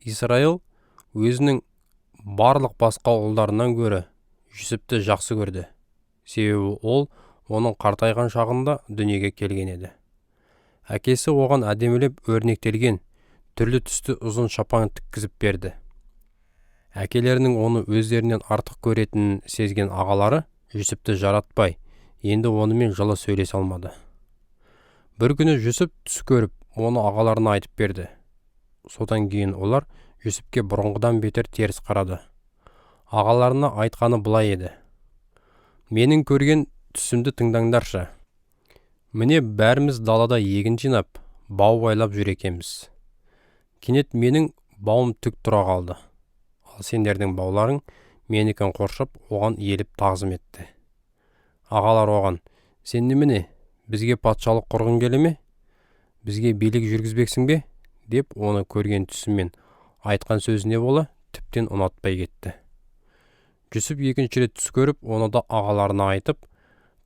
Исраил өзінің барлық басқа ұлдарынан гөрі Жүсіпті жақсы көрді. Себебі ол оның қартайған шағында дүниеге келген еді. Әкесі оған әдемілеп өрнектелген түрлі түсті ұзын шапан тіккізіп берді. Әкелерінің оны өздерінен артық көретінін сезген ағалары Жүсіпті жаратпай, енді онымен жылы сөйлесе алмады. Бір күні Жүсіп түс көріп, оны ағаларына айтып берді. Содан кейін олар Жүсіпке бұрынғыдан бетер теріс қарады. Ағаларына айтқаны былай еді. Менің көрген түсімді тыңдаңдаршы. Міне бәріміз далада егін жинап, бау байлап жүр екенбіз. Кенет менің бауым түк тұра қалды. Ал сендердің бауларың менікін қоршап, оған иеліп тағзым етті. Ағалар оған, сен немене, бізге патшалық құрғың келе ме? Бізге билік жүргізбексің бе? Деп оны көрген түсімен айтқан сөзіне бола тіптен ұнатпай кетті. Жүсіп екінші рет түс көріп, оны да ағаларына айтып,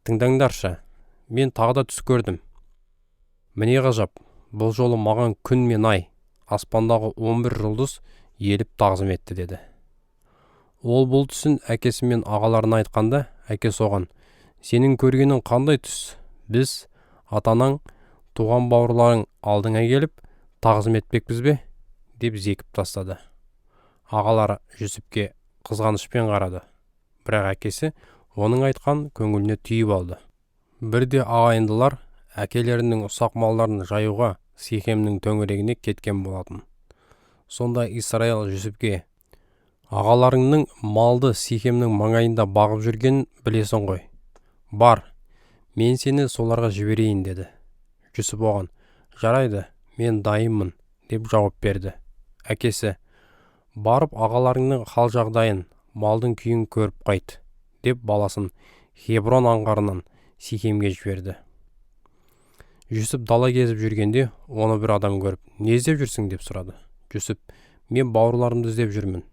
тыңдаңдаршы, мен тағы да түс көрдім. Міне ғажап, бұл жолы маған күн мен ай, аспандағы 11 жұлдыз еліп тағзым етті деді. Ол бұл түсін әкесі мен ағаларына айтқанда, әкесі оған, сенің көргенің қандай түс? Біз, атанаң, туған бауырларың алдыңа келіп, тағзым етпекпіз бе? Деп зекіп тастады. Ағалары Жүсіпке қызғанышпен қарады. Бірақ әкесі оның айтқан көңіліне түйіп алды. Бірде ағайындылар әкелерінің ұсақ малдарын жаюға Сихемнің төңірегіне кеткен болатын. Сонда Исраил Жүсіпке, ағаларыңның малды Сихемнің маңайында бағып жүргенін білесің ғой. Бар, мен сені соларға жіберейін деді. Жүсіп оған, жарайды, мен дайынмын, деп жауап берді. Әкесі, барып ағаларыңның хал жағдайын, малдың күйін көріп қайт, деп баласын Хеброн аңғарынан Сихемге жіберді. Жүсіп дала кезіп жүргенде, оны бір адам көріп, не іздеп жүрсің деп сұрады. Жүсіп, мен бауырларымды іздеп жүрмін.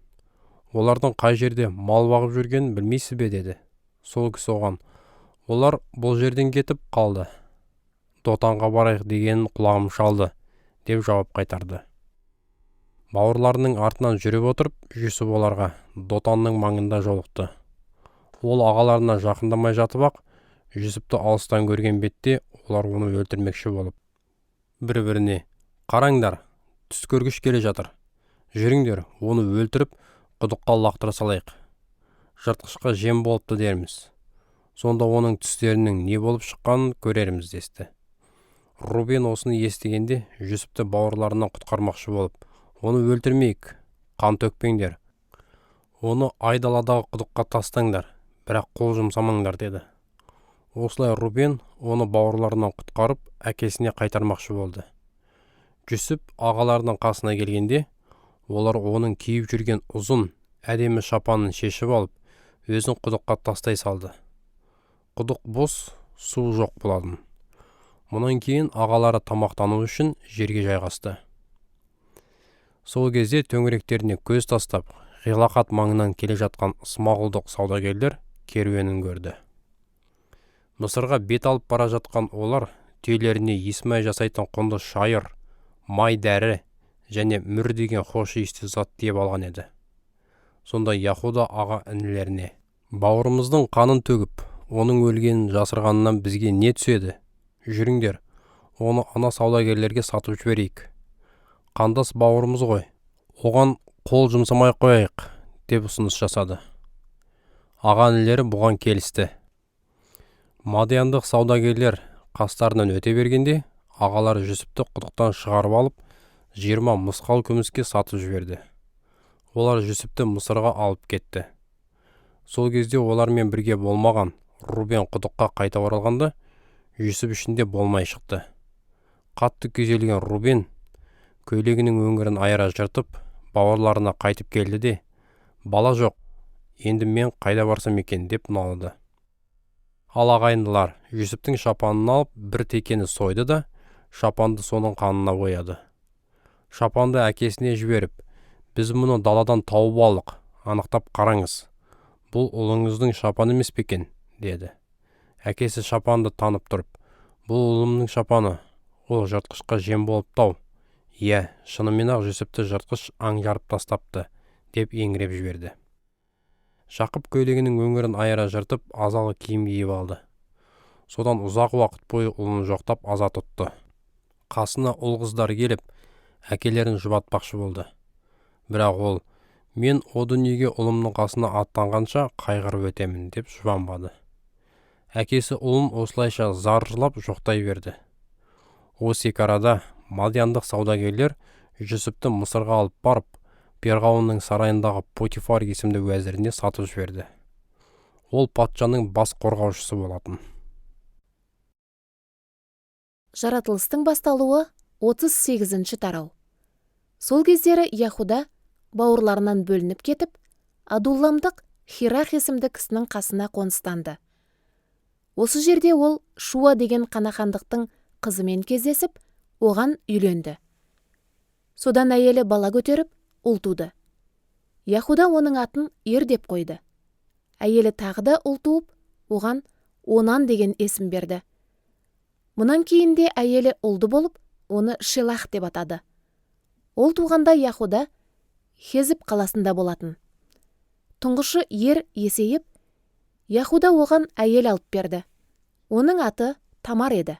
Олардың қай жерде мал бағып жүргенін білмейсіз бе деді. Сол кісі оған, олар бұл жерден кетіп қалды. Дотанға барайық дегенін құлағым шалды, деп жауап қайтарды. Бауырларының артынан жүріп отырып, Жүсіп оларға Дотанның маңында жолықты. Ол ағаларына жақындамай жатып ақ, Жүсіпті алыстан көрген бетте олар оны өлтірмекші болып. Бір-біріне, қараңдар, түс көргіш келе жатыр. Жүріңдер, оны өлтіріп, құдыққа лақтыра салайық. Жыртқышқа жем болыпты дерміз. Сонда оның түстерінің не болып шыққанын көреріміз десті. Рубен осыны естігенде Жүсіпті бауырларынан құтқармақшы болып, оны өлтірмейік, қан төкпеңдер. Оны айдаладағы құдыққа тастаңдар, бірақ қол жұмсамаңдар деді. Осылай Рубен оны бауырларынан құтқарып, әкесіне қайтармақшы болды. Жүсіп ағаларының қасына келгенде, олар оның киіп жүрген ұзын, әдемі шапанын шешіп алып, өзін құдыққа тастай салды. Құдық бос, су жоқ болатын. Мұнан кейін ағалары тамақтану үшін жерге жайғасты. Сол кезде төңіректеріне көз тастап, Ғилақат маңынан келе жатқан Смағұлдық саудагерлер керуенін көрді. Мысырға бет алып бара жатқан олар түйелеріне исмай жасайтын құнды шайыр, май дәрі және мүр деген хош иісті зат тиеп алған еді. Сонда Яхуда аға інілеріне: бауырымыздың қанын төгіп, оның өлгенін жасырғанынан бізге не түседі? Жүріңдер, оны ана саудагерлерге сатып жіберейік. Қандас бауырымыз ғой, оған қол жұмсамай қояйық, деп ұсыныс жасады. Аға інілері бұған келісті. Мадияндық саудагерлер қастарынан өте бергенде, ағалары Жүсіпті құдықтан шығарып алып, 20 мысқал күміске сатып жіберді. Олар Жүсіпті Мысырға алып кетті. Сол кезде олармен бірге болмаған Рубен құдыққа қайта оралғанда, Жүсіп ішінде болмай шықты. Қатты күйзелген Рубен көйлегінің өңірін айыра жыртып, бауырларына қайтып келді де: бала жоқ, енді мен қайда барсам екен, деп налыды. Ал ағайындылар Жүсіптің шапанын алып, бір текені сойды да, шапанды соның қанына бояды. Шапанды әкесіне жіберіп: біз мұны даладан тауып алдық, анықтап қараңыз, бұл ұлыңыздың шапаны емес пе екен, деді. Әкесі шапанды танып тұрып: бұл ұлымның шапаны, ол жыртқышқа жем болыпты-ау. Иә, шынымен-ақ Жүсіпті жыртқыш аң жарып тастапты, деп еңіреп жіберді. Жақып көйлегінің өңірін айыра жыртып, азалы киім киіп алды. Содан ұзақ уақыт бойы ұлын жоқтап аза тұтты. Қасына ұл қыздар келіп, әкелерін жұбатпақшы болды. Бірақ ол: мен о дүниеге ұлымның қасына аттанғанша қайғырып өтемін, деп жұбанбады. Әкесі ұлын осылайша зар жылап жоқтай берді. Осы екі арада Мадияндық саудагерлер Жүсіпті Мысырға алып барып, Перғауынның сарайындағы Потифар есімді уәзіріне сатып жіберді. Ол патшаның бас қорғаушысы болатын. Жаратылыстың басталуы 38-ші тарау. Сол кездері Яхуда бауырларынан бөлініп кетіп, Адулламдық Хирах есімді кісінің қасына қоныстанды. Осы жерде ол Шуа деген қанахандықтың қызымен кездесіп, оған үйленді. Содан әйелі бала көтеріп, ұл туды. Яхуда оның атын Ер деп қойды. Әйелі тағы да ұл туып, оған Онан деген есім берді. Мұнан кейін де әйелі ұлды болып, оны Шелах деп атады. Ол туғанда Яхуда Хезіп қаласында болатын. Тұңғышы Ер есейіп, Яхуда оған әйел алып берді. Оның аты Тамар еді.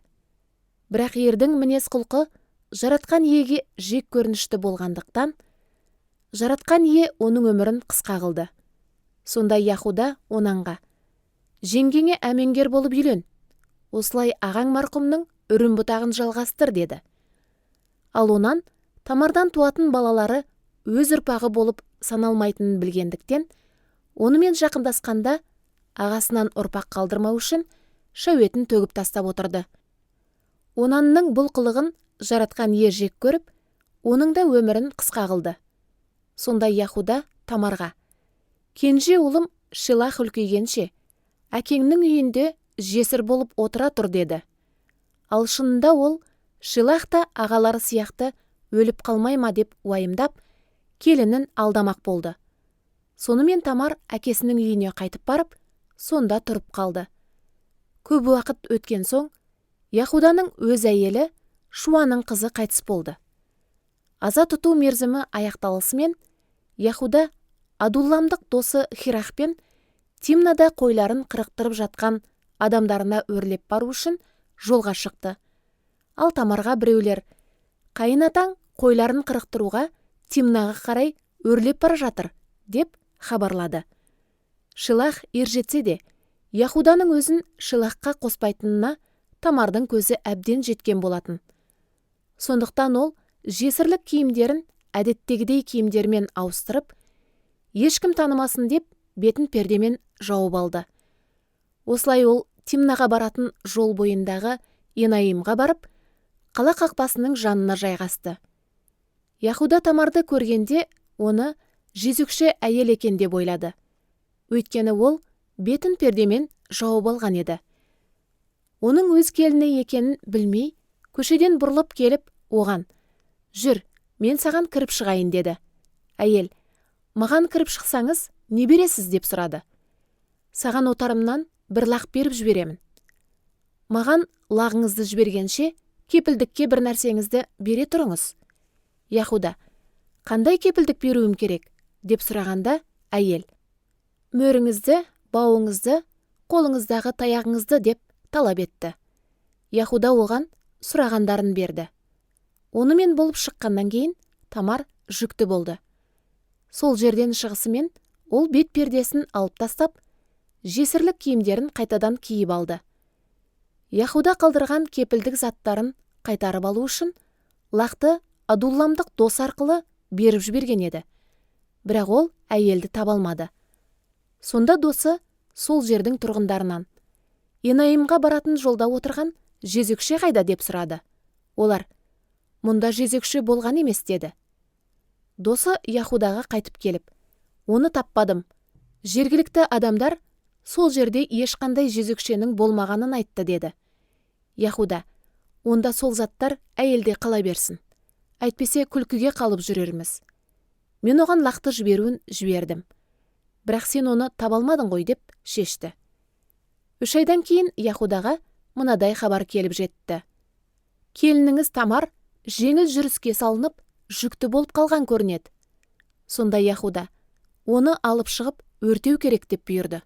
Бірақ Ердің мінез құлқы жаратқан иеге жек көрінішті болғандықтан, жаратқан ие оның өмірін қысқа қылды. Сонда Яхуда Онанға: жеңгеңе әмеңгер болып үйлен, осылай ағаң марқұмның үрім бұтағын жалғастыр, деді. Ал Онан Тамардан туатын балалары өз ұрпағы болып саналмайтынын білгендіктен, онымен жақындасқанда ағасынан ұрпақ қалдырмау үшін шәуетін төгіп тастап отырды. Онанның бұл қылығын жаратқан ие жек көріп, оның да өмірін қысқа қылды. Сонда Яхуда Тамарға: кенже ұлым Шелах үлкейгенше, әкеңнің үйінде жесір болып отыра тұр, деді. Ал шынында ол Шелах та ағалары сияқты өліп қалмай ма деп уайымдап, келінін алдамақ болды. Сонымен Тамар әкесінің үйіне қайтып барып, сонда тұрып қалды. Көп уақыт өткен соң, Яхуданың өз әйелі Шуаның қызы қайтыс болды. Аза тұту мерзімі аяқталысымен, Яхуда Адулламдық досы Хирахпен Тимнада қойларын қырықтырып жатқан адамдарына өрлеп бару үшін жолға шықты. Ал Тамарға біреулер: қайынатаң қойларын қырықтыруға Тимнаға қарай өрлеп бара жатыр, деп хабарлады. Шелах ержетсе де, Яхуданың өзін Шелахқа қоспайтынына Тамардың көзі әбден жеткен болатын. Сондықтан ол жесірлік киімдерін әдеттегідей киімдермен ауыстырып, ешкім танымасын деп, бетін пердемен жауып алды. Осылай ол Тимнаға баратын жол бойындағы Енаимға барып, қала қақпасының жанына жайғасты. Яхуда Тамарды көргенде, оны жезөкше әйел екен деп ойлады. Өйткені ол бетін пердемен жауып алған еді. Оның өз келіні екенін білмей, көшеден бұрылып келіп, оған: жүр, мен саған кіріп шығайын, деді. Әйел: маған кіріп шықсаңыз, не бересіз, деп сұрады. Саған отарымнан бір лақ беріп жіберемін. Маған лағыңызды жібергенше, кепілдікке бір нәрсеңізді бере тұрыңыз. Яхуда: қандай кепілдік беруім керек, деп сұрағанда, Әйел: «Мөріңізді, бауыңызды, қолыңыздағы таяғыңызды» деп талап етті. Яхуда оған сұрағандарын берді. Онымен болып шыққаннан кейін Тамар жүкті болды. Сол жерден шығысымен ол бет пердесін алып тастап, жесірлік киімдерін қайтадан киіп алды. Яхуда қалдырған кепілдік заттарын қайтарып алу үшін лақты адулламдық дос арқылы беріп жіберген еді. Бірақ ол әйелді таба алмады. Сонда досы сол жердің тұрғындарынан: «Енаимға баратын жолда отырған жезөкше қайда?» деп сұрады. Олар: «Мұнда жезөкше болған емес» деді. Досы Яхудаға қайтып келіп: «Оны таппадым. Жергілікті адамдар сол жерде ешқандай жезөкшенің болмағанын айтты» деді. Яхуда: «Онда сол заттар әйелде қала берсін. Әйтпесе күлкіге қалып жүрерміз. Мен оған лақты жіберуін жібердім. Бірақ сен оны таба алмадың ғой» деп шешті. 3 айдан кейін Яхудаға мынадай хабар келіп жетті: «Келініңіз Тамар жеңіл жүріске салынып, жүкті болып қалған көрінеді». Сонда Яхуда: «Оны алып шығып өртеу керек» деп бұйырды.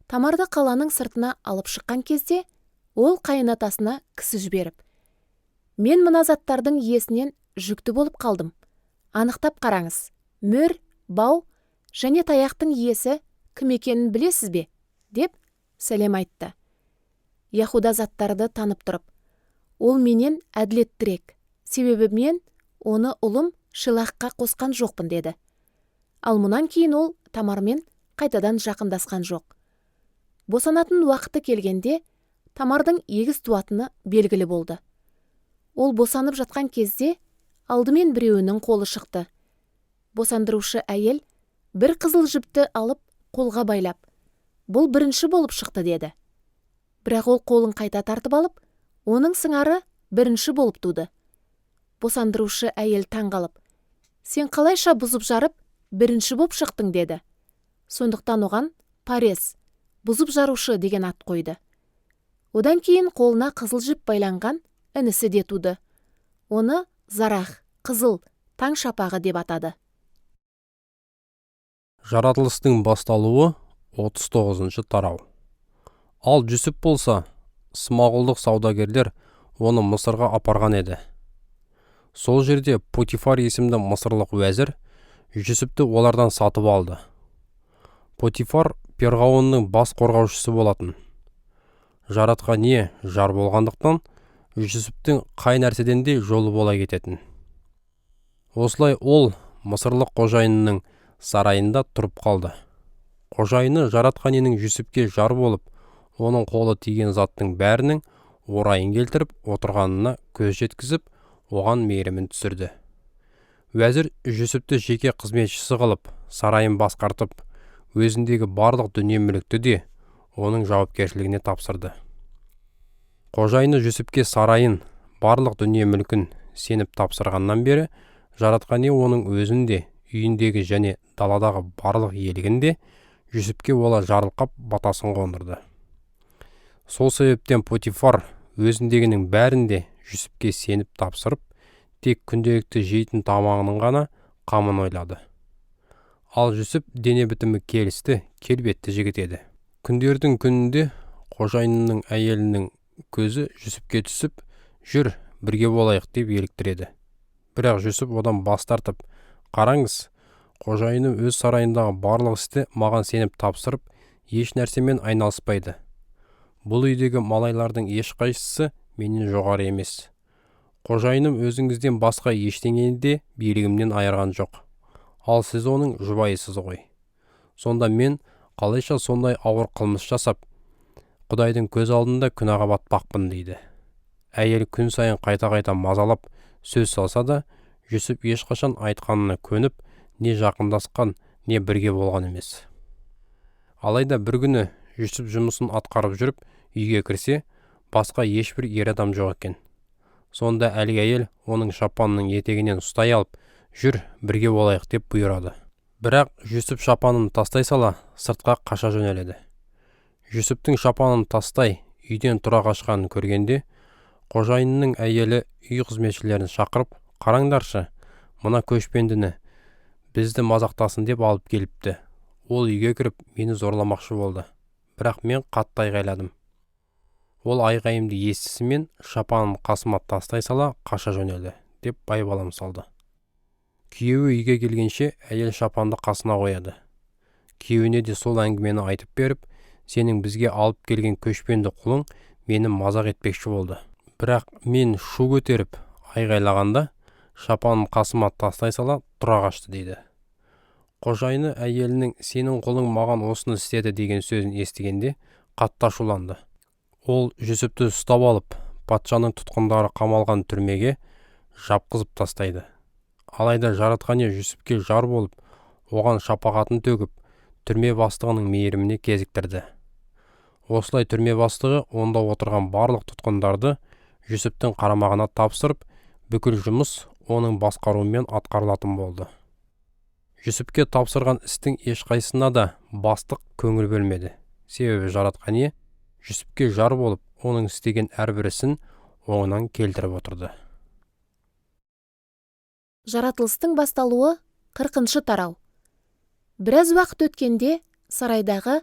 Тамарды қаланың сыртына алып шыққан кезде ол қайынатасына кісі жіберіп: «Мен мына заттардың иесінен жүкті болып қалдым. Анықтап қараңыз, мөр, бау және таяқтың иесі кім екенін білесіз бе?» деп сәлем айтты. Яхуда заттарды танып тұрып: «Ол менен әділеттірек, себебі мен оны ұлым Шилахқа қосқан жоқпын» деді. Ал мұнан кейін ол Тамармен қайтадан жақындасқан жоқ. Босанатын уақыты келгенде Тамардың егіз туатыны белгілі болды. Ол босанып жатқан кезде алдымен біреуінің қолы шықты. Босандырушы әйел бір қызыл жіпті алып қолға байлап: «Бұл бірінші болып шықты» деді. Бірақ ол қолын қайта тартып алып, оның сыңары бірінші болып туды. Босандырушы әйел таңғалып: «Сен қалайша бұзып жарып, бірінші болып шықтың?» деді. Сондықтан оған Парес, бұзып жарушы деген ат қойды. Одан кейін қолына қызыл жіп байланған інісі де туды. Оны Зарах, қызыл, таң шапағы деп атады. Жаратылыстың басталуы 39 тарау. Ал Жүсіп болса, смағұлдық саудагерлер оны Мысырға апарған еді. Сол жерде Потифар есімді мысырлық уәзір Жүсіпті олардан сатып алды. Потифар перғауынның бас қорғаушысы болатын. Жаратқа не жар болғандықтан Жүсіптің қай нәрседен де жолы бола кететін. Осылай ол мысырлық қожайынның сарайында тұрып қалды. Қожайыны Жаратқаненің Жүсіпке жар болып, оның қолы тиген заттың бәрінің орайын келтіріп отырғанына көз жеткізіп, оған мейірімін түсірді. Уәзір Жүсіпті жеке қызметшісі қылып, сарайын басқартып, өзіндегі барлық дүние мүлікті де оның жауапкершілігіне тапсырды. Қожайыны Жүсіпке сарайын, барлық дүние мүлкін сеніп тапсырғаннан бері, Жаратқане оның өзінде, үйіндегі және даладағы барлық иелігінде Жүсіпке ола жарылқап батасын қондырды. Сол себептен Потифар өзіндегінің бәрінде Жүсіпке сеніп тапсырып, тек күнделікті жейтін тамағының ғана қамын ойлады. Ал Жүсіп дене бітімі келісті, келбетті жігіт еді. Күндердің күнінде қожайынның әйелінің көзі Жүсіпке түсіп, «Жүр, бірге болайық» деп еліктіреді. Бірақ Жүсіп одан бас тартып: «Қараңыз, қожайыным өз сарайындағы барлық істі маған сеніп тапсырып, еш нәрсемен айналыспайды. Бұл үйдегі малайлардың ешқайсысы менен жоғары емес. Қожайыным өзіңізден басқа ештеңені де билігімнен айырған жоқ. Ал сіз оның жұбайысыз ғой. Сонда мен қалайша сондай ауыр қылмыс жасап, Құдайдың көз алдында күнәға батпақпын» дейді. Әйел күн сайын қайта-қайта мазалап сөз салса да, Жүсіп ешқашан айтқанына көніп, не жақындасқан, не бірге болған емес. Алайда бір күні Жүсіп жұмысын атқарып жүріп, үйге кірсе, басқа ешбір ер адам жоқ екен. Сонда әлгі әйел оның шапанының етегінен ұстай алып: «Жүр, бірге болайық» деп бұйырады. Бірақ Жүсіп шапанын тастай сала, сыртқа қаша жөнеледі. Жүсіптің шапанын тастай үйден тұра қашқанын көргенде, қожайынның әйелі үй қызметшілерін шақырып: «Қараңдаршы, мына көшпендіні бізді мазақтасын деп алып келіпті. Ол үйге кіріп мені зорламақшы болды, бірақ мен қатты айғайладым. Ол айғайымды естісімен шапанын қасыма тастай сала қаша жөнелді, деп байбалам салды. Күйеуі үйге келгенше әйел шапанды қасына қояды. Күйеуіне де сол әңгімені айтып беріп, сенің бізге алып келген көшпенді құлың мені мазақ етпекші болды. Бірақ мен шу көтеріп айғайлағанда шапанын қасыма тастай сала тұра қашты, дейді. Қожайыны әйелінің сенің құлың маған осыны істеді деген сөзін естігенде қатты ашуланды. Ол Жүсіпті ұстап алып, патшаның тұтқындары қамалған түрмеге жапқызып тастайды. Алайда жаратқан ие Жүсіпке жар болып, оған шапағатын төгіп, түрме бастығының мейіріміне кезіктірді. Осылай түрме бастығы онда отырған барлық тұтқындарды Жүсіптің қарамағына тапсырып, бүкіл жұмыс оның басқаруымен атқарылатын болды. Жүсіпке тапсырған істің ешқайсысына да бастық көңіл бөлмеді. Себебі жаратқан ие Жүсіпке жар болып, оның істеген әрбір ісін оңынан келтіріп отырды. Жаратылыстың басталуы 40-шы тарау. Біраз уақыт өткенде сарайдағы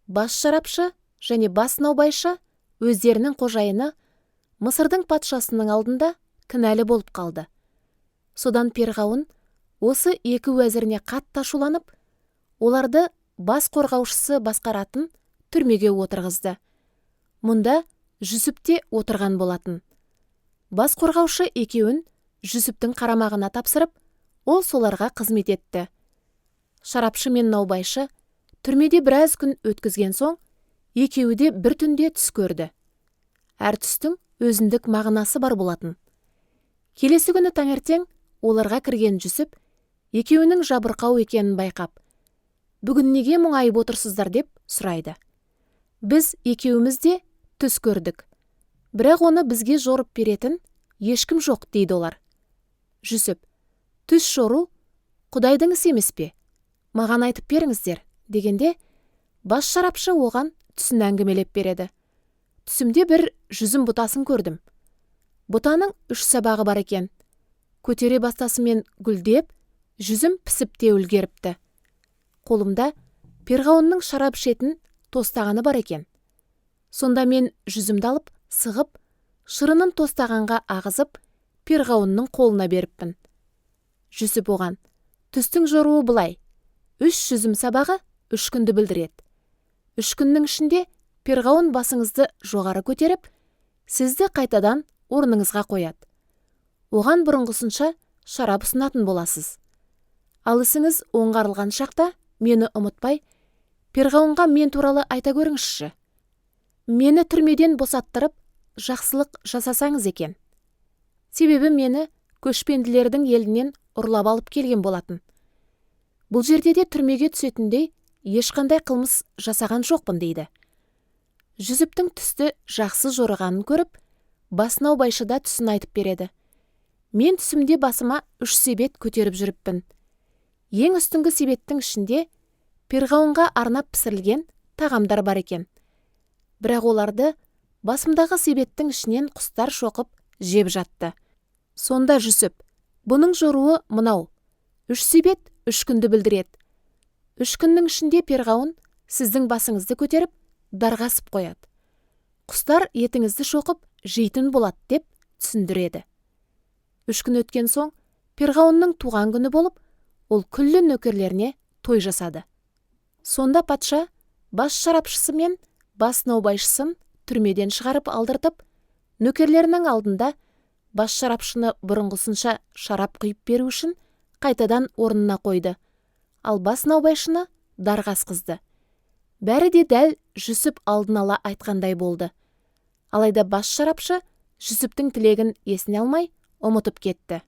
бас шарапшы және бас наубайшы өздерінің қожайыны Мысырдың патшасының алдында кінәлі болып қалды. Содан перғауын осы екі уәзіріне қатты ашуланып, оларды бас қорғаушысы басқаратын түрмеге отырғызды. Мұнда Жүсіп те отырған болатын. Бас қорғаушы екеуін Жүсіптің қарамағына тапсырып, ол соларға қызмет етті. Шарапшы мен наубайшы түрмеде біраз күн өткізген соң, екеуі де бір түнде түс көрді. Әр түстің өзіндік мағынасы бар болатын. Келесі күні таңертең оларға кірген Жүсіп екеуінің жабырқау екенін байқап, «Бүгін неге мұңайып отырсыздар?» деп сұрайды. «Біз екеуіміз де түс көрдік. Бірақ оны бізге жорып беретін ешкім жоқ», дейді олар. Жүсіп: «Түс жору Құдайдың ісі емес пе? Маған айтып беріңіздер», дегенде бас шарапшы оған түсін әңгімелеп береді. «Түсімде бір жүзім бұтасын көрдім. Бұтаның 3 сабағы бар екен. Көтере бастасымен гүлдеп, жүзім пісіп те үлгеріпті. Қолымда перғауынның шарап ішетін тостағаны бар екен. Сонда мен жүзімді алып, сығып, шырынын тостағанға ағызып, перғауынның қолына беріппін». Жүсіп оған: «Түстің жоруы былай. 3 жүзім сабағы 3 күнді білдіреді. 3 күннің ішінде перғауын басыңызды жоғары көтеріп, сізді қайтадан орныңызға қояды. Оған бұрынғысынша шарап ұсынатын боласыз. Ал ісіңіз оңғарылған шақта мені ұмытпай, перғауынға мен туралы айта көріңізші. Мені түрмеден босаттырып, жақсылық жасасаңыз екен. Себебі мені көшпенділердің елінен ұрлап алып келген болатын. Бұл жерде де түрмеге түсетіндей ешқандай қылмыс жасаған жоқпын», дейді. Жүсіптің түсті жақсы жорығанын көріп, бас наубайшы да түсін айтып береді. «Мен түсімде басыма 3 себет көтеріп жүріппін. Ең үстіңгі себеттің ішінде перғауынға арнап пісірілген тағамдар бар екен. Бірақ оларды басымдағы себеттің ішінен құстар шоқып жеп жатты. Сонда Жүсіп: «Бұның жоруы мынау. 3 себет 3 күнді білдіреді. 3 күннің ішінде перғауын сіздің басыңызды көтеріп, дарғасып қояды. Құстар етіңізді шоқып жейтін болады», деп түсіндіреді. 3 күн өткен соң перғауынның туған күні болып, ол күллі нөкерлеріне той жасады. Сонда патша бас шарапшысы мен бас наубайшысын түрмеден шығарып алдыртып, нөкерлерінің алдында бас шарапшыны бұрынғысынша шарап құйып беру үшін қайтадан орнына қойды, ал бас наубайшыны дарғасқызды. Бәрі де дәл Жүсіп алдын ала айтқандай болды. Алайда бас шарапшы Жүсіптің тілегін есіне алмай ұмытып кетті.